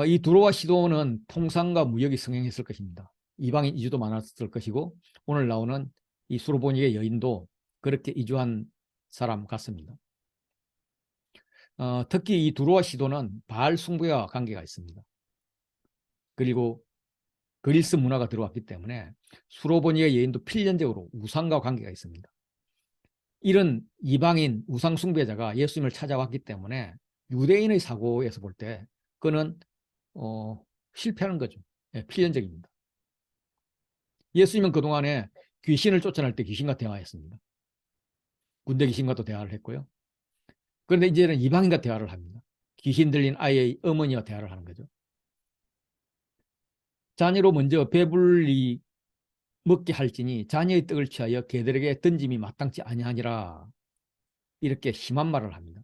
이 두로와 시도는 통상과 무역이 성행했을 것입니다. 이방인 이주도 많았을 것이고 오늘 나오는 이 수로보니게 여인도 그렇게 이주한 사람 같습니다. 특히 이 두로와 시도는 바알 숭배와 관계가 있습니다. 그리고 그리스 문화가 들어왔기 때문에 수로보니아 여인도 필연적으로 우상과 관계가 있습니다. 이런 이방인 우상 숭배자가 예수님을 찾아왔기 때문에 유대인의 사고에서 볼 때 그는 실패하는 거죠. 예, 필연적입니다. 예수님은 그동안에 귀신을 쫓아낼 때 귀신과 대화했습니다. 군대 귀신과도 대화를 했고요. 그런데 이제는 이방인과 대화를 합니다. 귀신 들린 아이의 어머니와 대화를 하는 거죠. 자녀로 먼저 배불리 먹게 할지니 자녀의 떡을 취하여 개들에게 던짐이 마땅치 아니하니라. 이렇게 심한 말을 합니다.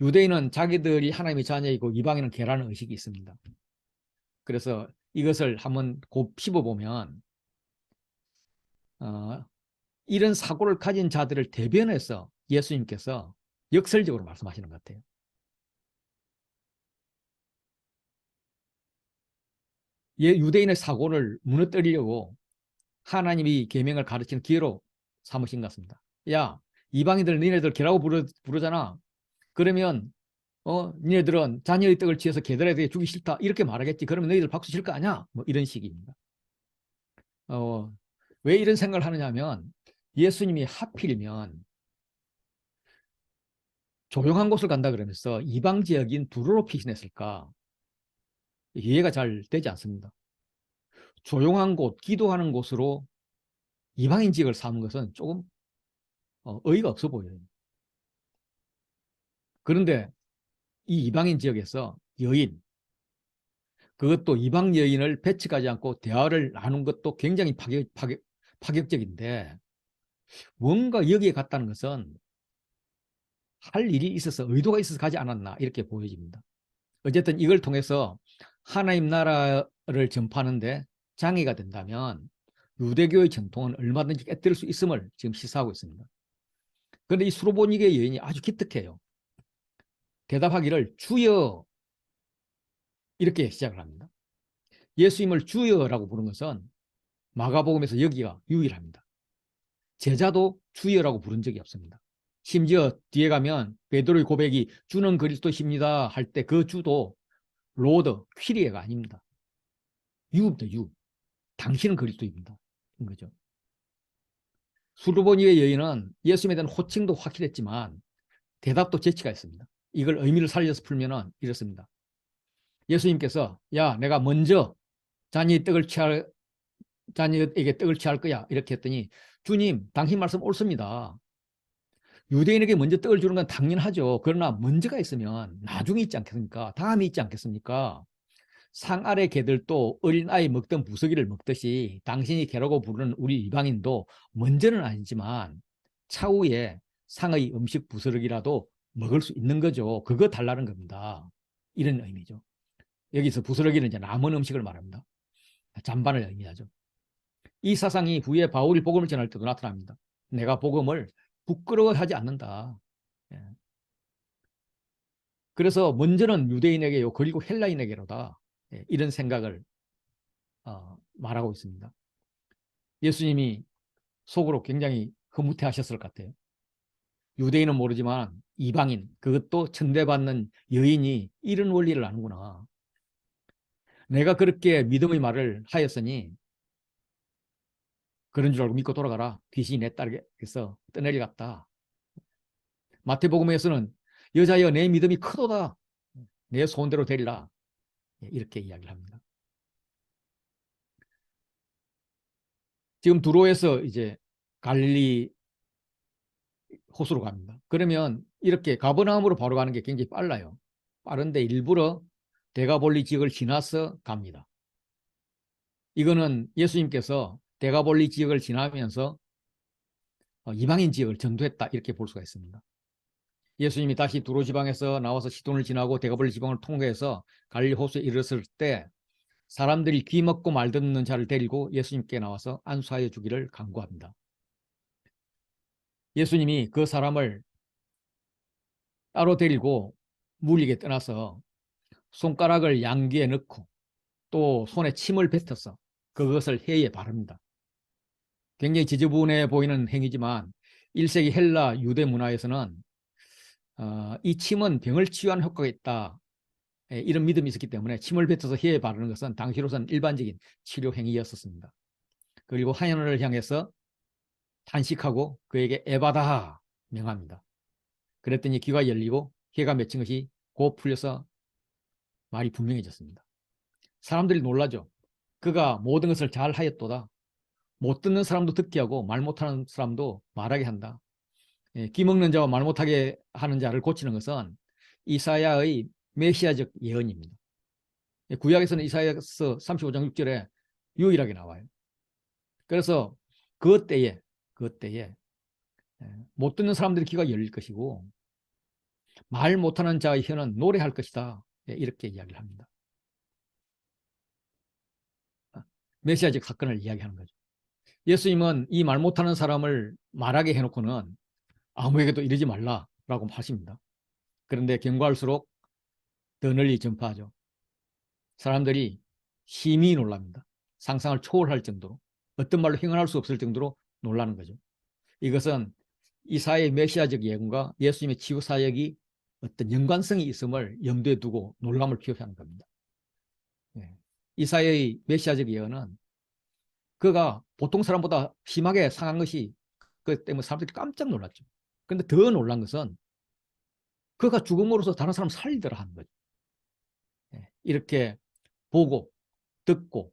유대인은 자기들이 하나님의 자녀이고 이방인은 개라는 의식이 있습니다. 그래서 이것을 한번 곱씹어보면 이런 사고를 가진 자들을 대변해서 예수님께서 역설적으로 말씀하시는 것 같아요. 유대인의 사고를 무너뜨리려고 하나님이 계명을 가르치는 기회로 삼으신 것 같습니다. 야, 이방인들 니네들 개라고 부르잖아. 그러면 니네들은 자녀의 떡을 취해서 개들에게 주기 싫다 이렇게 말하겠지. 그러면 너희들 박수 칠 거 아니야? 뭐 이런 식입니다. 왜 이런 생각을 하느냐 하면 예수님이 하필이면 조용한 곳을 간다 그러면서 이방 지역인 두로로 피신했을까? 이해가 잘 되지 않습니다. 조용한 곳, 기도하는 곳으로 이방인 지역을 삼은 것은 조금 어이가 없어 보여요. 그런데 이 이방인 지역에서 여인, 그것도 이방 여인을 배척하지 않고 대화를 나눈 것도 굉장히 파격적인데 뭔가 여기에 갔다는 것은 할 일이 있어서 의도가 있어서 가지 않았나 이렇게 보여집니다. 어쨌든 이걸 통해서 하나님 나라를 전파하는데 장애가 된다면 유대교의 전통은 얼마든지 깨뜨릴 수 있음을 지금 시사하고 있습니다. 그런데 이 수로보니게 여인이 아주 기특해요. 대답하기를 주여 이렇게 시작을 합니다. 예수님을 주여라고 부른 것은 마가복음에서 여기가 유일합니다. 제자도 주여라고 부른 적이 없습니다. 심지어 뒤에 가면 베드로의 고백이 주는 그리스도십니다 할 때 그 주도 로드, 퀴리에가 아닙니다. 유입니다. 유. 당신은 그리스도입니다. 인 거죠. 수르보니의 여인은 예수님에 대한 호칭도 확실했지만 대답도 재치가 있습니다. 이걸 의미를 살려서 풀면 이렇습니다. 예수님께서 야, 내가 먼저 자녀에게 떡을 취할 거야. 이렇게 했더니 주님, 당신 말씀 옳습니다. 유대인에게 먼저 떡을 주는 건 당연하죠. 그러나 먼저가 있으면 나중에 있지 않겠습니까? 다음이 있지 않겠습니까? 상 아래 개들도 어린아이 먹던 부스기를 먹듯이 당신이 개라고 부르는 우리 이방인도 먼저는 아니지만 차후에 상의 음식 부스러기라도 먹을 수 있는 거죠. 그거 달라는 겁니다. 이런 의미죠. 여기서 부스러기는 이제 남은 음식을 말합니다. 잔반을 의미하죠. 이 사상이 후에 바울이 복음을 전할 때도 나타납니다. 내가 복음을 부끄러워하지 않는다. 예. 그래서 먼저는 유대인에게요, 그리고 헬라인에게로다. 예, 이런 생각을 말하고 있습니다. 예수님이 속으로 굉장히 흐뭇해 하셨을 것 같아요. 유대인은 모르지만 이방인, 그것도 천대받는 여인이 이런 원리를 아는구나. 내가 그렇게 믿음의 말을 하였으니 그런 줄 알고 믿고 돌아가라. 귀신이 내 딸에게서 떠내려갔다. 마태복음에서는 여자여 내 믿음이 크도다. 내 소원대로 되리라. 이렇게 이야기를 합니다. 지금 두로에서 이제 갈릴리 호수로 갑니다. 그러면 이렇게 가버나움으로 바로 가는 게 굉장히 빨라요. 빠른데 일부러 데가볼리 지역을 지나서 갑니다. 이거는 예수님께서 데가볼리 지역을 지나면서 이방인 지역을 전도했다 이렇게 볼 수가 있습니다. 예수님이 다시 두로 지방에서 나와서 시돈을 지나고 데가볼리 지방을 통과해서 갈릴리 호수에 이르렀을 때 사람들이 귀 먹고 말 듣는 자를 데리고 예수님께 나와서 안수하여 주기를 간구합니다. 예수님이 그 사람을 따로 데리고 물리게 떠나서 손가락을 양귀에 넣고 또 손에 침을 뱉어서 그것을 혀에 바릅니다. 굉장히 지저분해 보이는 행위지만 1세기 헬라 유대 문화에서는 이 침은 병을 치유하는 효과가 있다. 이런 믿음이 있었기 때문에 침을 뱉어서 혀에 바르는 것은 당시로서는 일반적인 치료 행위였었습니다. 그리고 하인을 향해서 탄식하고 그에게 에바다 명합니다. 그랬더니 귀가 열리고 혀가 맺힌 것이 곧 풀려서 말이 분명해졌습니다. 사람들이 놀라죠. 그가 모든 것을 잘 하였도다. 못 듣는 사람도 듣게 하고 말 못하는 사람도 말하게 한다. 귀 먹는 자와 말 못하게 하는 자를 고치는 것은 이사야의 메시아적 예언입니다. 구약에서는 이사야서 35장 6절에 유일하게 나와요. 그래서 그 때에 못 듣는 사람들의 귀가 열릴 것이고 말 못하는 자의 혀는 노래할 것이다. 이렇게 이야기를 합니다. 메시아적 사건을 이야기하는 거죠. 예수님은 이 말 못하는 사람을 말하게 해놓고는 아무에게도 이러지 말라라고 하십니다. 그런데 경과할수록 더 널리 전파하죠. 사람들이 심히 놀랍니다. 상상을 초월할 정도로 어떤 말로 행언할 수 없을 정도로 놀라는 거죠. 이것은 이사야의 메시아적 예언과 예수님의 치유 사역이 어떤 연관성이 있음을 염두에 두고 놀람을 표현하는 겁니다. 이사야의 메시아적 예언은 그가 보통 사람보다 심하게 상한 것이 그 때문에 사람들이 깜짝 놀랐죠. 그런데 더 놀란 것은 그가 죽음으로써 다른 사람 살리더라 하는 거죠. 이렇게 보고 듣고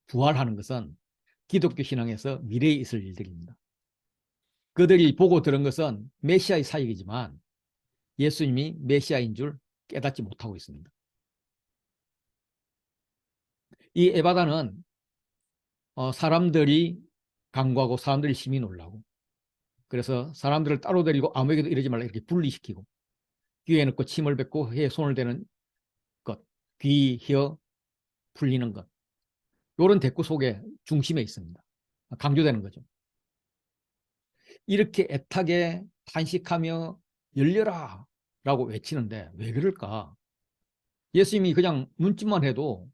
부활하는 것은 기독교 신앙에서 미래에 있을 일들입니다. 그들이 보고 들은 것은 메시아의 사역이지만 예수님이 메시아인 줄 깨닫지 못하고 있습니다. 이 에바다는 사람들이 간구하고 사람들이 심히 놀라고 그래서 사람들을 따로 데리고 아무에게도 이러지 말라 이렇게 분리시키고 귀에 넣고 침을 뱉고 혀에 손을 대는 것, 귀, 혀 풀리는 것 이런 대꾸 속에 중심에 있습니다. 강조되는 거죠. 이렇게 애타게 탄식하며 열려라 라고 외치는데 왜 그럴까? 예수님이 그냥 눈짓만 해도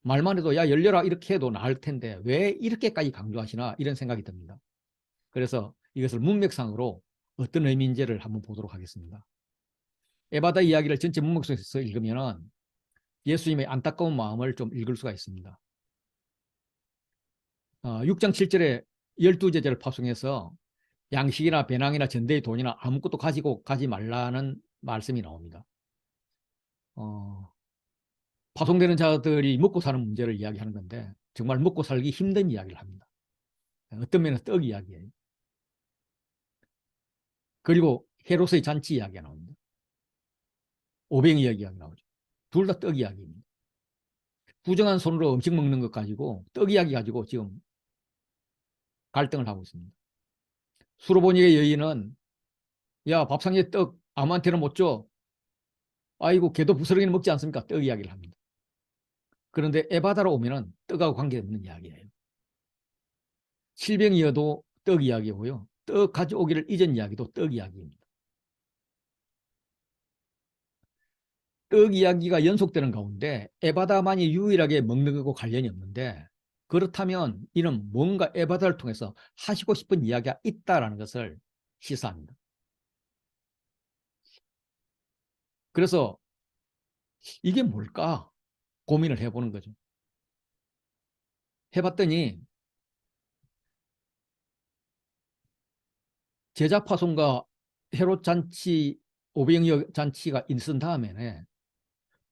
말만 해도 야 열려라 이렇게 해도 나을 텐데 왜 이렇게까지 강조하시나 이런 생각이 듭니다. 그래서 이것을 문맥상으로 어떤 의미인지를 한번 보도록 하겠습니다. 에바다 이야기를 전체 문맥 속에서 읽으면 예수님의 안타까운 마음을 좀 읽을 수가 있습니다. 6장 7절에 12제자를 파송해서 양식이나 배낭이나 전대의 돈이나 아무것도 가지고 가지 말라는 말씀이 나옵니다. 파송되는 자들이 먹고 사는 문제를 이야기하는 건데 정말 먹고 살기 힘든 이야기를 합니다. 어떤 면에서 떡 이야기예요. 그리고 헤롯의 잔치 이야기가 나옵니다. 오병 이야기가 나오죠. 둘 다 떡 이야기입니다. 부정한 손으로 음식 먹는 것 가지고 떡 이야기 가지고 지금 갈등을 하고 있습니다. 수로보니의 여인은 야 밥상에 떡 아무한테나 못 줘. 아이고 걔도 부스러기는 먹지 않습니까? 떡 이야기를 합니다. 그런데 에바다로 오면은 떡하고 관계없는 이야기예요. 칠병이어도 떡 이야기고요. 떡 가져오기를 잊은 이야기도 떡 이야기입니다. 떡 이야기가 연속되는 가운데 에바다만이 유일하게 먹는 거고 관련이 없는데 그렇다면 이는 뭔가 에바다를 통해서 하시고 싶은 이야기가 있다라는 것을 시사합니다. 그래서 이게 뭘까 고민을 해보는 거죠. 해봤더니 제자 파송과 헤롯 잔치, 오병이어 잔치가 있은 다음에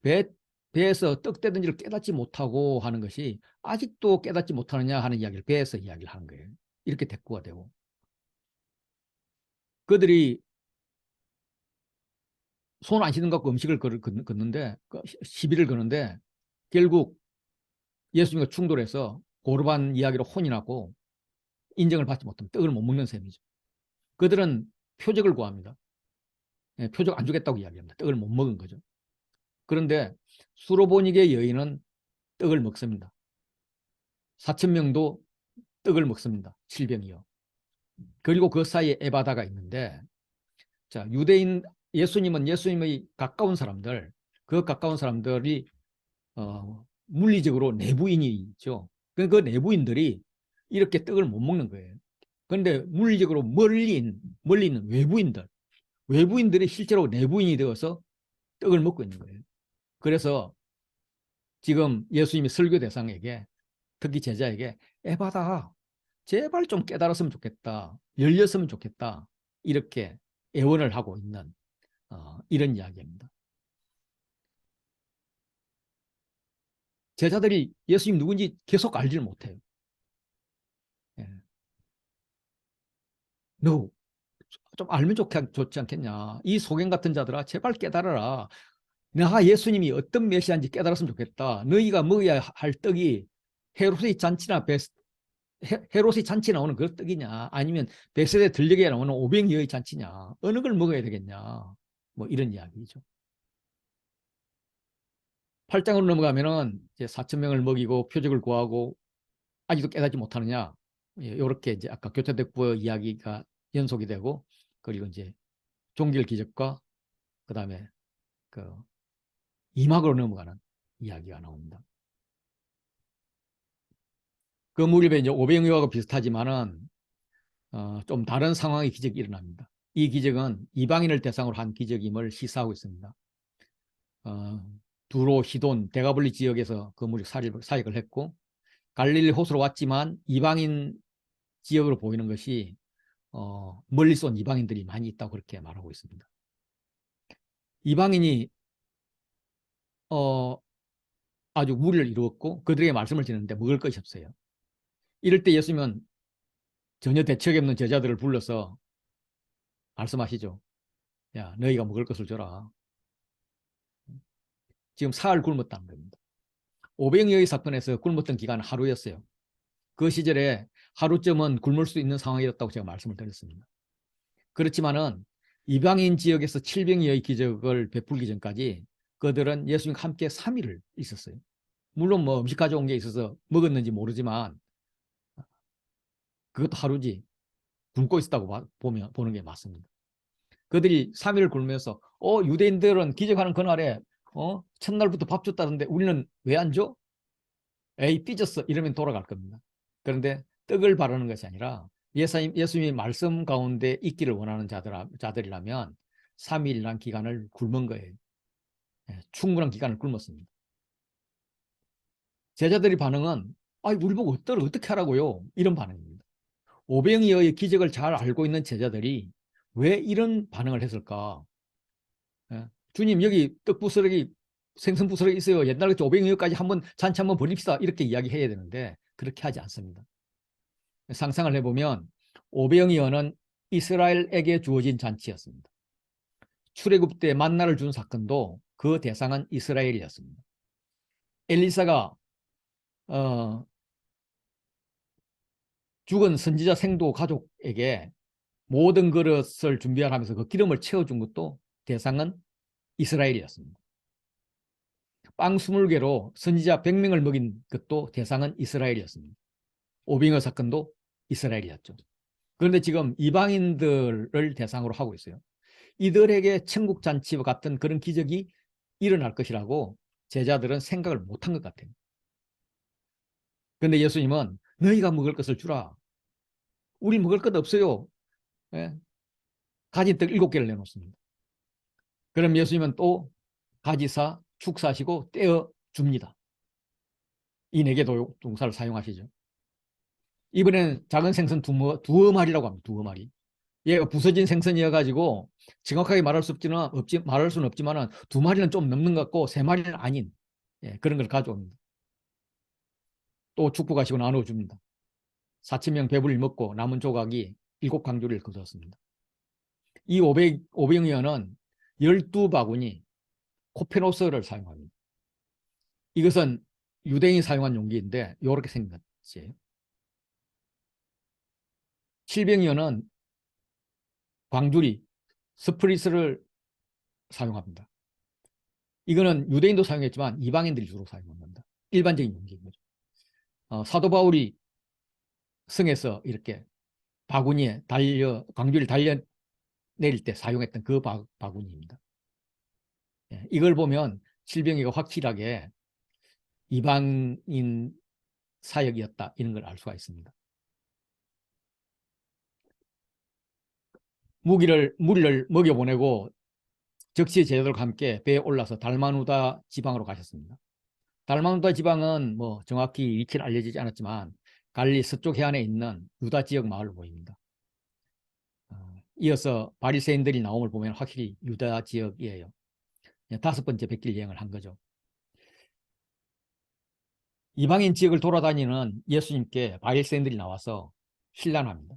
배, 배에서 떡 떼든지를 깨닫지 못하고 하는 것이 아직도 깨닫지 못하느냐 하는 이야기를 배에서 이야기를 하는 거예요. 이렇게 대꾸가 되고 그들이 손 안 씻는 갖고 음식을 걷는데 시비를 거는데 결국 예수님과 충돌해서 고르반 이야기로 혼이 나고 인정을 받지 못하면 떡을 못 먹는 셈이죠. 그들은 표적을 구합니다. 표적 안 주겠다고 이야기합니다. 떡을 못 먹은 거죠. 그런데 수로보니게 여인은 떡을 먹습니다. 4,000명도 떡을 먹습니다. 7병이요. 그리고 그 사이에 에바다가 있는데 자 유대인 예수님은 예수님의 가까운 사람들 그 가까운 사람들이 물리적으로 내부인이죠. 그 내부인들이 이렇게 떡을 못 먹는 거예요. 그런데 물리적으로 멀리 있는 외부인들이 실제로 내부인이 되어서 떡을 먹고 있는 거예요. 그래서 지금 예수님이 설교 대상에게 특히 제자에게 에바다 제발 좀 깨달았으면 좋겠다. 열렸으면 좋겠다. 이렇게 애원을 하고 있는 이런 이야기입니다. 제자들이 예수님 누군지 계속 알지를 못해요. 예. 너 좀 알면 좋지 않겠냐. 이 소경 같은 자들아 제발 깨달아라. 내가 예수님이 어떤 메시아인지 깨달았으면 좋겠다. 너희가 먹어야 할 떡이 헤롯의 잔치나 헤롯의 잔치 나오는 그 떡이냐 아니면 베세대 들녘에 나오는 오병이어의 잔치냐 어느 걸 먹어야 되겠냐 뭐 이런 이야기죠. 8장으로 넘어가면은 이제 4천 명을 먹이고 표적을 구하고 아직도 깨닫지 못하느냐 이렇게 이제 아까 교태대부의 이야기가 연속이 되고 그리고 이제 종길 기적과 그 다음에 그 이막으로 넘어가는 이야기가 나옵니다. 그 무렵에 이제 오병이어하고 비슷하지만은 좀 다른 상황의 기적이 일어납니다. 이 기적은 이방인을 대상으로 한 기적임을 시사하고 있습니다. 두로, 시돈, 데가블리 지역에서 그 무렵 사역을 했고 갈릴리 호수로 왔지만 이방인 지역으로 보이는 것이 멀리서 온 이방인들이 많이 있다고 그렇게 말하고 있습니다. 이방인이 어, 아주 무리를 이루었고 그들에게 말씀을 드리는데 먹을 것이 없어요. 이럴 때 예수님은 전혀 대책이 없는 제자들을 불러서 말씀하시죠. 야, 너희가 먹을 것을 줘라. 지금 사흘 굶었다는 겁니다. 오병이어의 사건에서 굶었던 기간은 하루였어요. 그 시절에 하루쯤은 굶을 수 있는 상황이었다고 제가 말씀을 드렸습니다. 그렇지만은 이방인 지역에서 칠병이어의 기적을 베풀기 전까지 그들은 예수님과 함께 3일을 있었어요. 물론 뭐 음식 가져온 게 있어서 먹었는지 모르지만 그것도 하루지 굶고 있었다고 보는 게 맞습니다. 그들이 3일을 굶으면서 유대인들은 기적하는 그날에 첫날부터 밥 줬다는데 우리는 왜 안 줘? 에이 삐졌어 이러면 돌아갈 겁니다. 그런데 떡을 바르는 것이 아니라 예수님이 말씀 가운데 있기를 원하는 자들이라면 3일이라는 기간을 굶은 거예요. 충분한 기간을 굶었습니다. 제자들의 반응은 우리 보고 어떻게 하라고요? 이런 반응입니다. 오병이어의 기적을 잘 알고 있는 제자들이 왜 이런 반응을 했을까? 주님 여기 떡 부스러기 생선부스러 있어요. 옛날같이 500여까지 한번 잔치 한번 벌립시다. 이렇게 이야기해야 되는데 그렇게 하지 않습니다. 상상을 해보면 500여는 이스라엘에게 주어진 잔치였습니다. 출애굽 때 만나를 준 사건도 그 대상은 이스라엘이었습니다. 엘리사가 죽은 선지자 생도 가족에게 모든 그릇을 준비하면서 그 기름을 채워준 것도 대상은 이스라엘이었습니다. 빵 20개로 선지자 100명을 먹인 것도 대상은 이스라엘이었습니다. 오병이어 사건도 이스라엘이었죠. 그런데 지금 이방인들을 대상으로 하고 있어요. 이들에게 천국 잔치와 같은 그런 기적이 일어날 것이라고 제자들은 생각을 못한 것 같아요. 그런데 예수님은 너희가 먹을 것을 주라. 우리 먹을 것 없어요. 예? 가진 떡 7개를 내놓습니다. 그럼 예수님은 또 가지사 축사하시고 떼어 줍니다. 이 4개 동사를 사용하시죠. 이번에는 작은 생선 두어 마리라고 합니다. 두어 마리. 얘가 부서진 생선이어가지고 정확하게 말할 수는 없지만 2마리는 좀 넘는 것 같고 3마리는 아닌 그런 걸 가져옵니다. 또 축복하시고 나눠줍니다. 4,000명 배불리 먹고 남은 조각이 7강주리를 거두었습니다. 이 500여는 12바구니 코페노스를 사용합니다. 이것은 유대인이 사용한 용기인데 이렇게 생긴 것이에요. 700여는 광주리, 스프리스를 사용합니다. 이거는 유대인도 사용했지만 이방인들이 주로 사용합니다. 일반적인 용기인 거죠. 사도 바울이 성에서 이렇게 바구니에 광주리를 달려 내릴 때 사용했던 그 바구니입니다. 이걸 보면 칠병이가 확실하게 이방인 사역이었다 이런 걸 알 수가 있습니다. 무리를 먹여보내고 적시 제자들과 함께 배에 올라서 달마누다 지방으로 가셨습니다. 달마누다 지방은 뭐 정확히 위치는 알려지지 않았지만 갈릴리 서쪽 해안에 있는 유다 지역 마을로 보입니다. 이어서 바리새인들이 나옴을 보면 확실히 유다 지역이에요. 5번째 백길 여행을 한 거죠. 이방인 지역을 돌아다니는 예수님께 바리새인들이 나와서 신란합니다.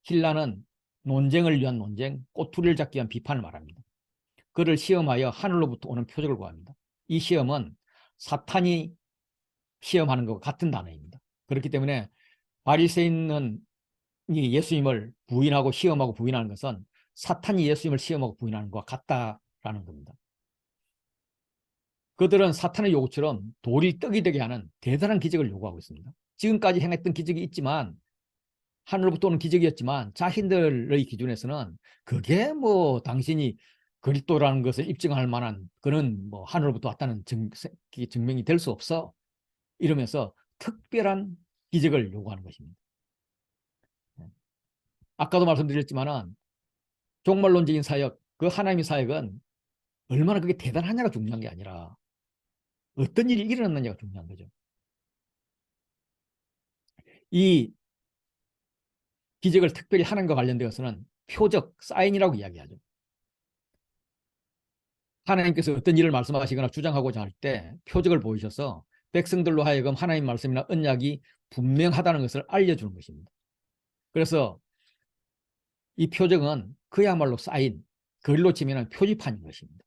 신란은 논쟁을 위한 논쟁, 꼬투리를 잡기 위한 비판을 말합니다. 그를 시험하여 하늘로부터 오는 표적을 구합니다. 이 시험은 사탄이 시험하는 것과 같은 단어입니다. 그렇기 때문에 바리새인은 예수님을 부인하고 시험하고 부인하는 것은 사탄이 예수님을 시험하고 부인하는 것과 같다라는 겁니다. 그들은 사탄의 요구처럼 돌이 떡이 되게 하는 대단한 기적을 요구하고 있습니다. 지금까지 행했던 기적이 있지만 하늘로부터 오는 기적이었지만 자신들의 기준에서는 그게 뭐 당신이 그리스도라는 것을 입증할 만한 그런 뭐 하늘로부터 왔다는 증명이 될 수 없어 이러면서 특별한 기적을 요구하는 것입니다. 아까도 말씀드렸지만 종말론적인 사역, 그 하나님의 사역은 얼마나 그게 대단하냐가 중요한 게 아니라 어떤 일이 일어났느냐가 중요한 거죠. 이 기적을 특별히 하나님과 관련되어서는 표적, 사인이라고 이야기하죠. 하나님께서 어떤 일을 말씀하시거나 주장하고자 할 때 표적을 보이셔서 백성들로 하여금 하나님 말씀이나 언약이 분명하다는 것을 알려주는 것입니다. 그래서 이 표적은 그야말로 사인, 글로 치면 표지판인 것입니다.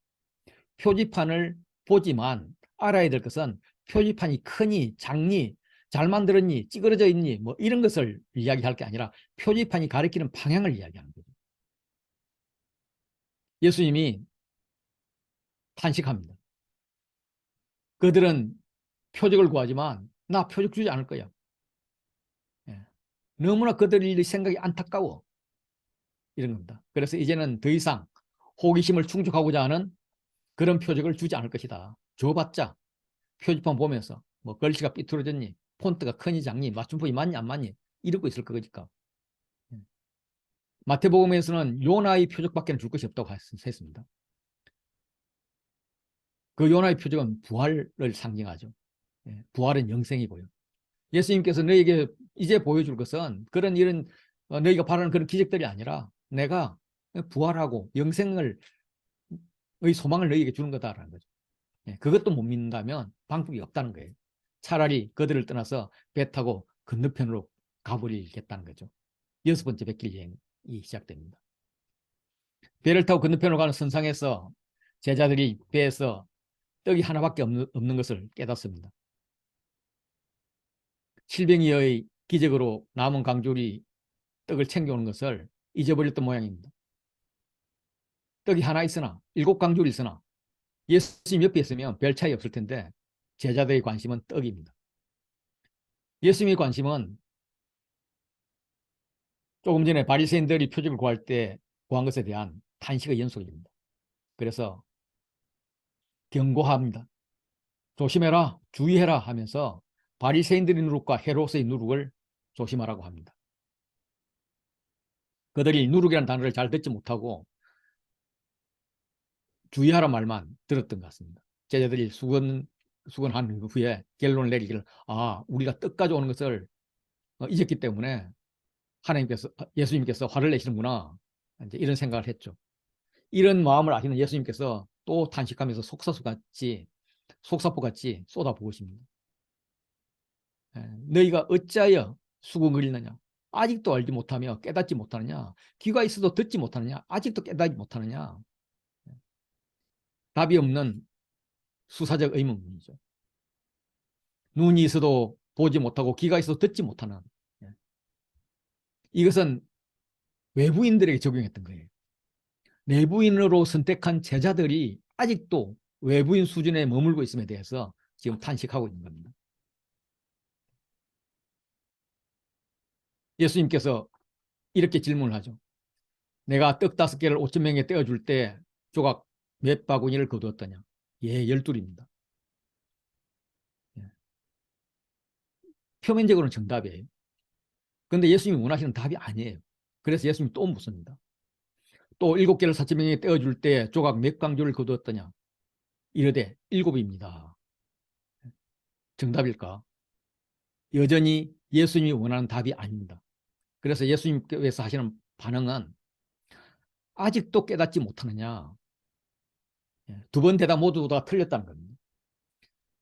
표지판을 보지만 알아야 될 것은 표지판이 크니 작니 잘 만들었니 찌그러져 있니 뭐 이런 것을 이야기할 게 아니라 표지판이 가리키는 방향을 이야기하는 거죠. 예수님이 탄식합니다. 그들은 표적을 구하지만 나 표적 주지 않을 거야. 너무나 그들의 생각이 안타까워. 이런 겁니다. 그래서 이제는 더 이상 호기심을 충족하고자 하는 그런 표적을 주지 않을 것이다. 줘봤자 표지판 보면서 뭐 글씨가 삐뚤어졌니 폰트가 크니 작니 맞춤법이 맞니 안 맞니 이러고 있을 거니까. 마태복음에서는 요나의 표적밖에 줄 것이 없다고 했습니다. 그 요나의 표적은 부활을 상징하죠. 부활은 영생이고요. 예수님께서 너에게 이제 보여줄 것은 그런 이런 너희가 바라는 그런 기적들이 아니라 내가 부활하고 영생을 의 소망을 너희에게 주는 거다라는 거죠. 그것도 못 믿는다면 방법이 없다는 거예요. 차라리 그들을 떠나서 배 타고 건너편으로 가버리겠다는 거죠. 여섯 번째 백길 여행이 시작됩니다. 배를 타고 건너편으로 가는 선상에서 제자들이 배에서 떡이 하나밖에 없는 것을 깨닫습니다. 칠병이의 기적으로 남은 강졸이 떡을 챙겨오는 것을 잊어버렸던 모양입니다. 떡이 하나 있으나 일곱 강졸이 있으나 예수님 옆에 있으면 별 차이 없을 텐데 제자들의 관심은 떡입니다. 예수님의 관심은 조금 전에 바리새인들이 표적을 구할 때 구한 것에 대한 탄식의 연속입니다. 그래서 경고합니다. 조심해라, 주의해라 하면서 바리새인들의 누룩과 헤롯의 누룩을 조심하라고 합니다. 그들이 누룩이라는 단어를 잘 듣지 못하고 주의하라 말만 들었던 것 같습니다. 제자들이 수건한 후에 결론을 내리기를 우리가 떡 가져오는 것을 잊었기 때문에 하나님께서 예수님께서 화를 내시는구나 이제 이런 생각을 했죠. 이런 마음을 아시는 예수님께서 또 탄식하면서 속사포같이 쏟아부으십니다. 너희가 어찌하여 수군거리느냐? 아직도 알지 못하며 깨닫지 못하느냐? 귀가 있어도 듣지 못하느냐? 아직도 깨닫지 못하느냐? 답이 없는 수사적 의문이죠. 눈이 있어도 보지 못하고 귀가 있어도 듣지 못하는, 이것은 외부인들에게 적용했던 거예요. 내부인으로 선택한 제자들이 아직도 외부인 수준에 머물고 있음에 대해서 지금 탄식하고 있는 겁니다. 예수님께서 이렇게 질문을 하죠. 내가 떡 5개를 5천 명에 떼어줄 때 조각 몇 바구니를 거두었더냐? 12입니다. 표면적으로는 정답이에요. 그런데 예수님이 원하시는 답이 아니에요. 그래서 예수님이 또 묻습니다. 또 7개를 4천 명에 떼어줄 때 조각 몇 강조를 거두었더냐? 이르되 7입니다. 정답일까? 여전히 예수님이 원하는 답이 아닙니다. 그래서 예수님께서 하시는 반응은 아직도 깨닫지 못하느냐? 두 번 대답 모두 다 틀렸다는 겁니다.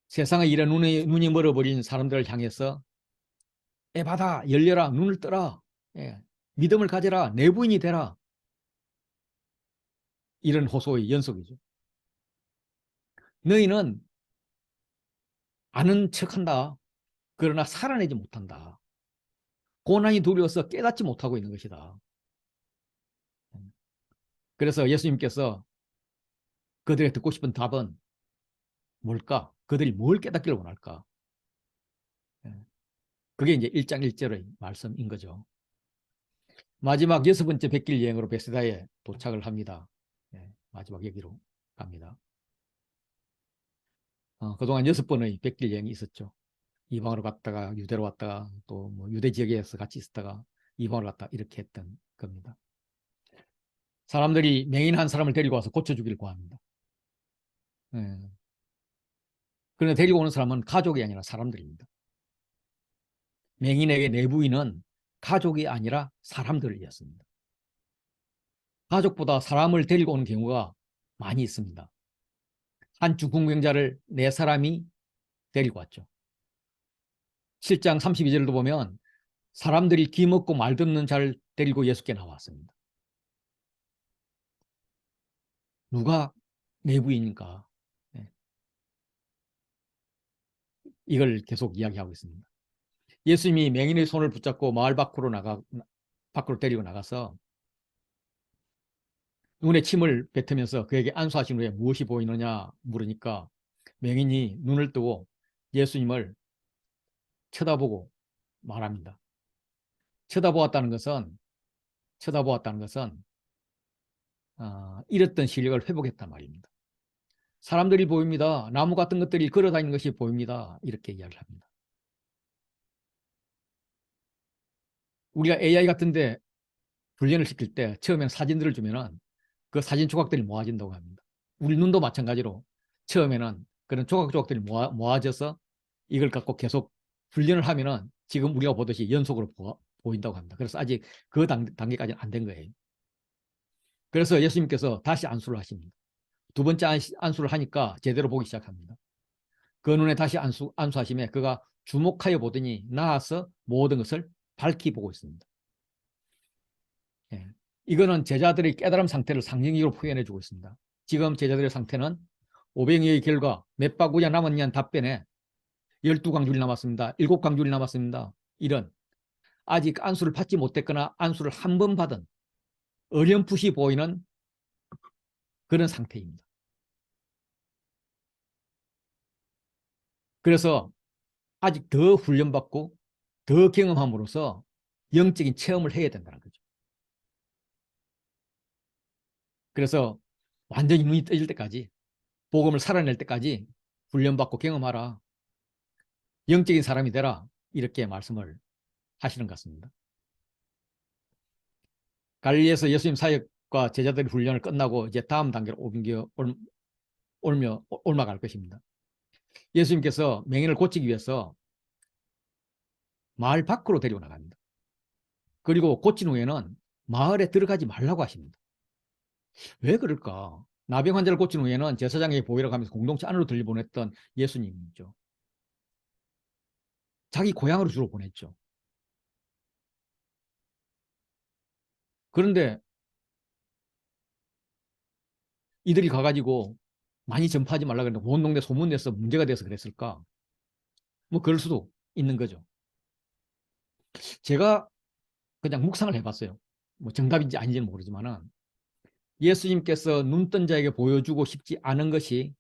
세상의 일에 눈이 멀어버린 사람들을 향해서 받아, 열려라, 눈을 떠라, 믿음을 가져라, 내부인이 되라. 이런 호소의 연속이죠. 너희는 아는 척한다. 그러나 살아내지 못한다. 고난이 두려워서 깨닫지 못하고 있는 것이다. 그래서 예수님께서 그들의 듣고 싶은 답은 뭘까? 그들이 뭘 깨닫기를 원할까? 그게 이제 1장 1절의 말씀인 거죠. 마지막 6번째 백길 여행으로 베세다에 도착을 합니다. 마지막 여기로 갑니다. 그동안 6번의 백길 여행이 있었죠. 이방으로 갔다가 유대로 왔다가 또 뭐 유대 지역에서 같이 있었다가 이방으로 갔다 이렇게 했던 겁니다. 사람들이 맹인 한 사람을 데리고 와서 고쳐주기를 구합니다. 그런데 데리고 오는 사람은 가족이 아니라 사람들입니다. 맹인에게 내부인은 가족이 아니라 사람들이었습니다. 가족보다 사람을 데리고 오는 경우가 많이 있습니다. 한 죽궁병자를 4사람이 데리고 왔죠. 7장 32절도 보면 사람들이 귀 먹고 말 듣는 자를 데리고 예수께 나왔습니다. 누가 내부인인가? 이걸 계속 이야기하고 있습니다. 예수님이 맹인의 손을 붙잡고 마을 밖으로 데리고 나가서 눈에 침을 뱉으면서 그에게 안수하신 후에 무엇이 보이느냐 물으니까 맹인이 눈을 뜨고 예수님을 쳐다보고 말합니다. 쳐다보았다는 것은 잃었던 시력을 회복했단 말입니다. 사람들이 보입니다. 나무 같은 것들이 걸어다니는 것이 보입니다. 이렇게 이야기를 합니다. 우리가 AI 같은데 훈련을 시킬 때 처음엔 사진들을 주면은 그 사진 조각들이 모아진다고 합니다. 우리 눈도 마찬가지로 처음에는 그런 조각들이 모아져서 이걸 갖고 계속 훈련을 하면은 지금 우리가 보듯이 연속으로 보인다고 합니다. 그래서 아직 그 단계까지는 안 된 거예요. 그래서 예수님께서 다시 안수를 하십니다. 두 번째 안수를 하니까 제대로 보기 시작합니다. 그 눈에 다시 안수하심에 그가 주목하여 보더니 나아서 모든 것을 밝히 보고 있습니다. 예. 이거는 제자들의 깨달음 상태를 상징적으로 표현해 주고 있습니다. 지금 제자들의 상태는 오병이의 결과 몇 바구냐 남았냐는 답변에 12강줄이 남았습니다. 7강줄이 남았습니다. 이런 아직 안수를 받지 못했거나 안수를 한 번 받은 어렴풋이 보이는 그런 상태입니다. 그래서 아직 더 훈련받고 더 경험함으로써 영적인 체험을 해야 된다는 거죠. 그래서 완전히 눈이 떠질 때까지 복음을 살아낼 때까지 훈련받고 경험하라. 영적인 사람이 되라. 이렇게 말씀을 하시는 것 같습니다. 갈릴리에서 예수님 사역과 제자들의 훈련을 끝나고 이제 다음 단계로 올라갈 것입니다. 예수님께서 맹인을 고치기 위해서 마을 밖으로 데리고 나갑니다. 그리고 고친 후에는 마을에 들어가지 말라고 하십니다. 왜 그럴까? 나병 환자를 고친 후에는 제사장에게 보이라고 하면서 공동체 안으로 들려보냈던 예수님이죠. 자기 고향으로 주로 보냈죠. 그런데 이들이 가가지고 많이 전파하지 말라 그랬는데 온 동네 소문내서 문제가 돼서 그랬을까? 뭐 그럴 수도 있는 거죠. 제가 그냥 묵상을 해봤어요. 뭐 정답인지 아닌지는 모르지만은 예수님께서 눈뜬 자에게 보여주고 싶지 않은 것이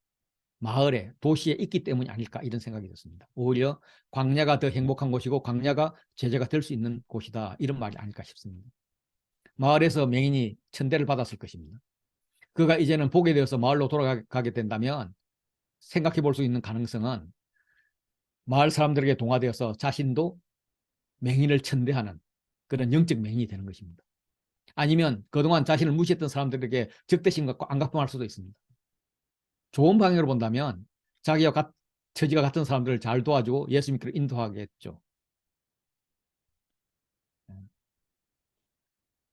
마을에 도시에 있기 때문이 아닐까 이런 생각이 들었습니다. 오히려 광야가 더 행복한 곳이고 광야가 제자가 될 수 있는 곳이다 이런 말이 아닐까 싶습니다. 마을에서 맹인이 천대를 받았을 것입니다. 그가 이제는 보게 되어서 마을로 돌아가게 된다면 생각해 볼 수 있는 가능성은 마을 사람들에게 동화되어서 자신도 맹인을 천대하는 그런 영적 맹인이 되는 것입니다. 아니면 그동안 자신을 무시했던 사람들에게 적대심 갖고 안가품할 수도 있습니다. 좋은 방향으로 본다면 자기와 처지가 같은 사람들을 잘 도와주고 예수님께로 인도하겠죠.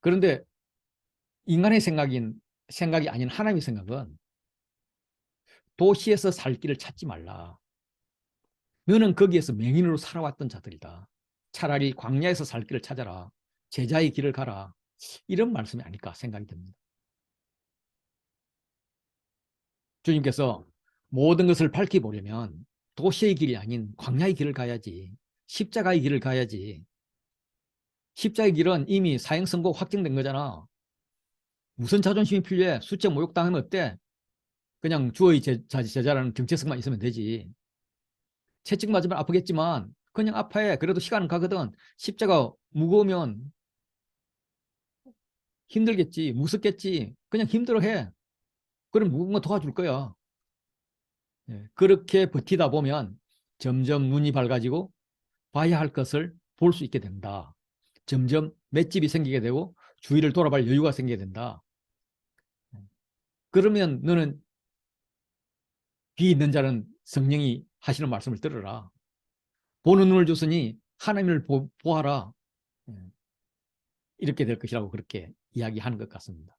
그런데 인간의 생각이 아닌 하나님의 생각은 도시에서 살 길을 찾지 말라. 너는 거기에서 맹인으로 살아왔던 자들이다. 차라리 광야에서 살 길을 찾아라. 제자의 길을 가라. 이런 말씀이 아닐까 생각이 듭니다. 주님께서 모든 것을 밝히 보려면 도시의 길이 아닌 광야의 길을 가야지. 십자가의 길을 가야지. 십자가의 길은 이미 사형 선고 확정된 거잖아. 무슨 자존심이 필요해? 수적 모욕당하면 어때? 그냥 주의 제자라는 정체성만 있으면 되지. 채찍 맞으면 아프겠지만 그냥 아파해. 그래도 시간은 가거든. 십자가 무거우면 힘들겠지. 무섭겠지. 그냥 힘들어해. 그럼 누군가 도와줄 거야. 그렇게 버티다 보면 점점 눈이 밝아지고 봐야 할 것을 볼 수 있게 된다. 점점 맷집이 생기게 되고 주위를 돌아볼 여유가 생기게 된다. 그러면 너는 귀 있는 자는 성령이 하시는 말씀을 들으라. 보는 눈을 줬으니 하나님을 보아라. 이렇게 될 것이라고 그렇게 이야기하는 것 같습니다.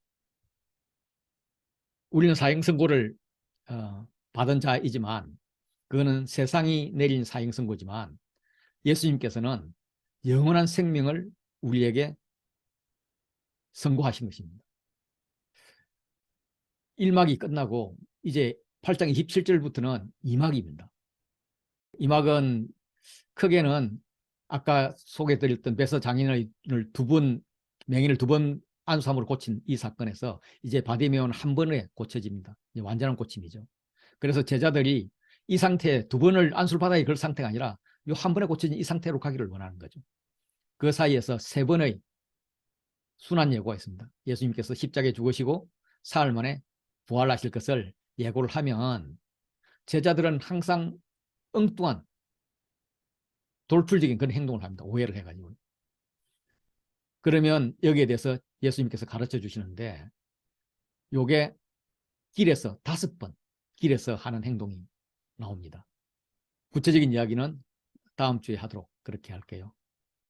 우리는 사형 선고를 받은 자이지만 그거는 세상이 내린 사형 선고지만 예수님께서는 영원한 생명을 우리에게 선고하신 것입니다. 1막이 끝나고 이제 8장 27절부터는 2막입니다. 2막은 크게는 아까 소개드렸던 베서 장인을 맹인을 두 번 안수함으로 고친 이 사건에서 이제 바디메오는 한 번에 고쳐집니다. 이제 완전한 고침이죠. 그래서 제자들이 이 상태 두 번을 안수를 받아야 그럴 상태가 아니라 이 한 번에 고쳐진 이 상태로 가기를 원하는 거죠. 그 사이에서 세 번의 순환 예고가 있습니다. 예수님께서 십자가에 죽으시고 사흘 만에 부활하실 것을 예고를 하면 제자들은 항상 엉뚱한 돌출적인 그런 행동을 합니다. 오해를 해가지고. 그러면 여기에 대해서 예수님께서 가르쳐 주시는데 요게 길에서 5번 길에서 하는 행동이 나옵니다. 구체적인 이야기는 다음 주에 하도록 그렇게 할게요.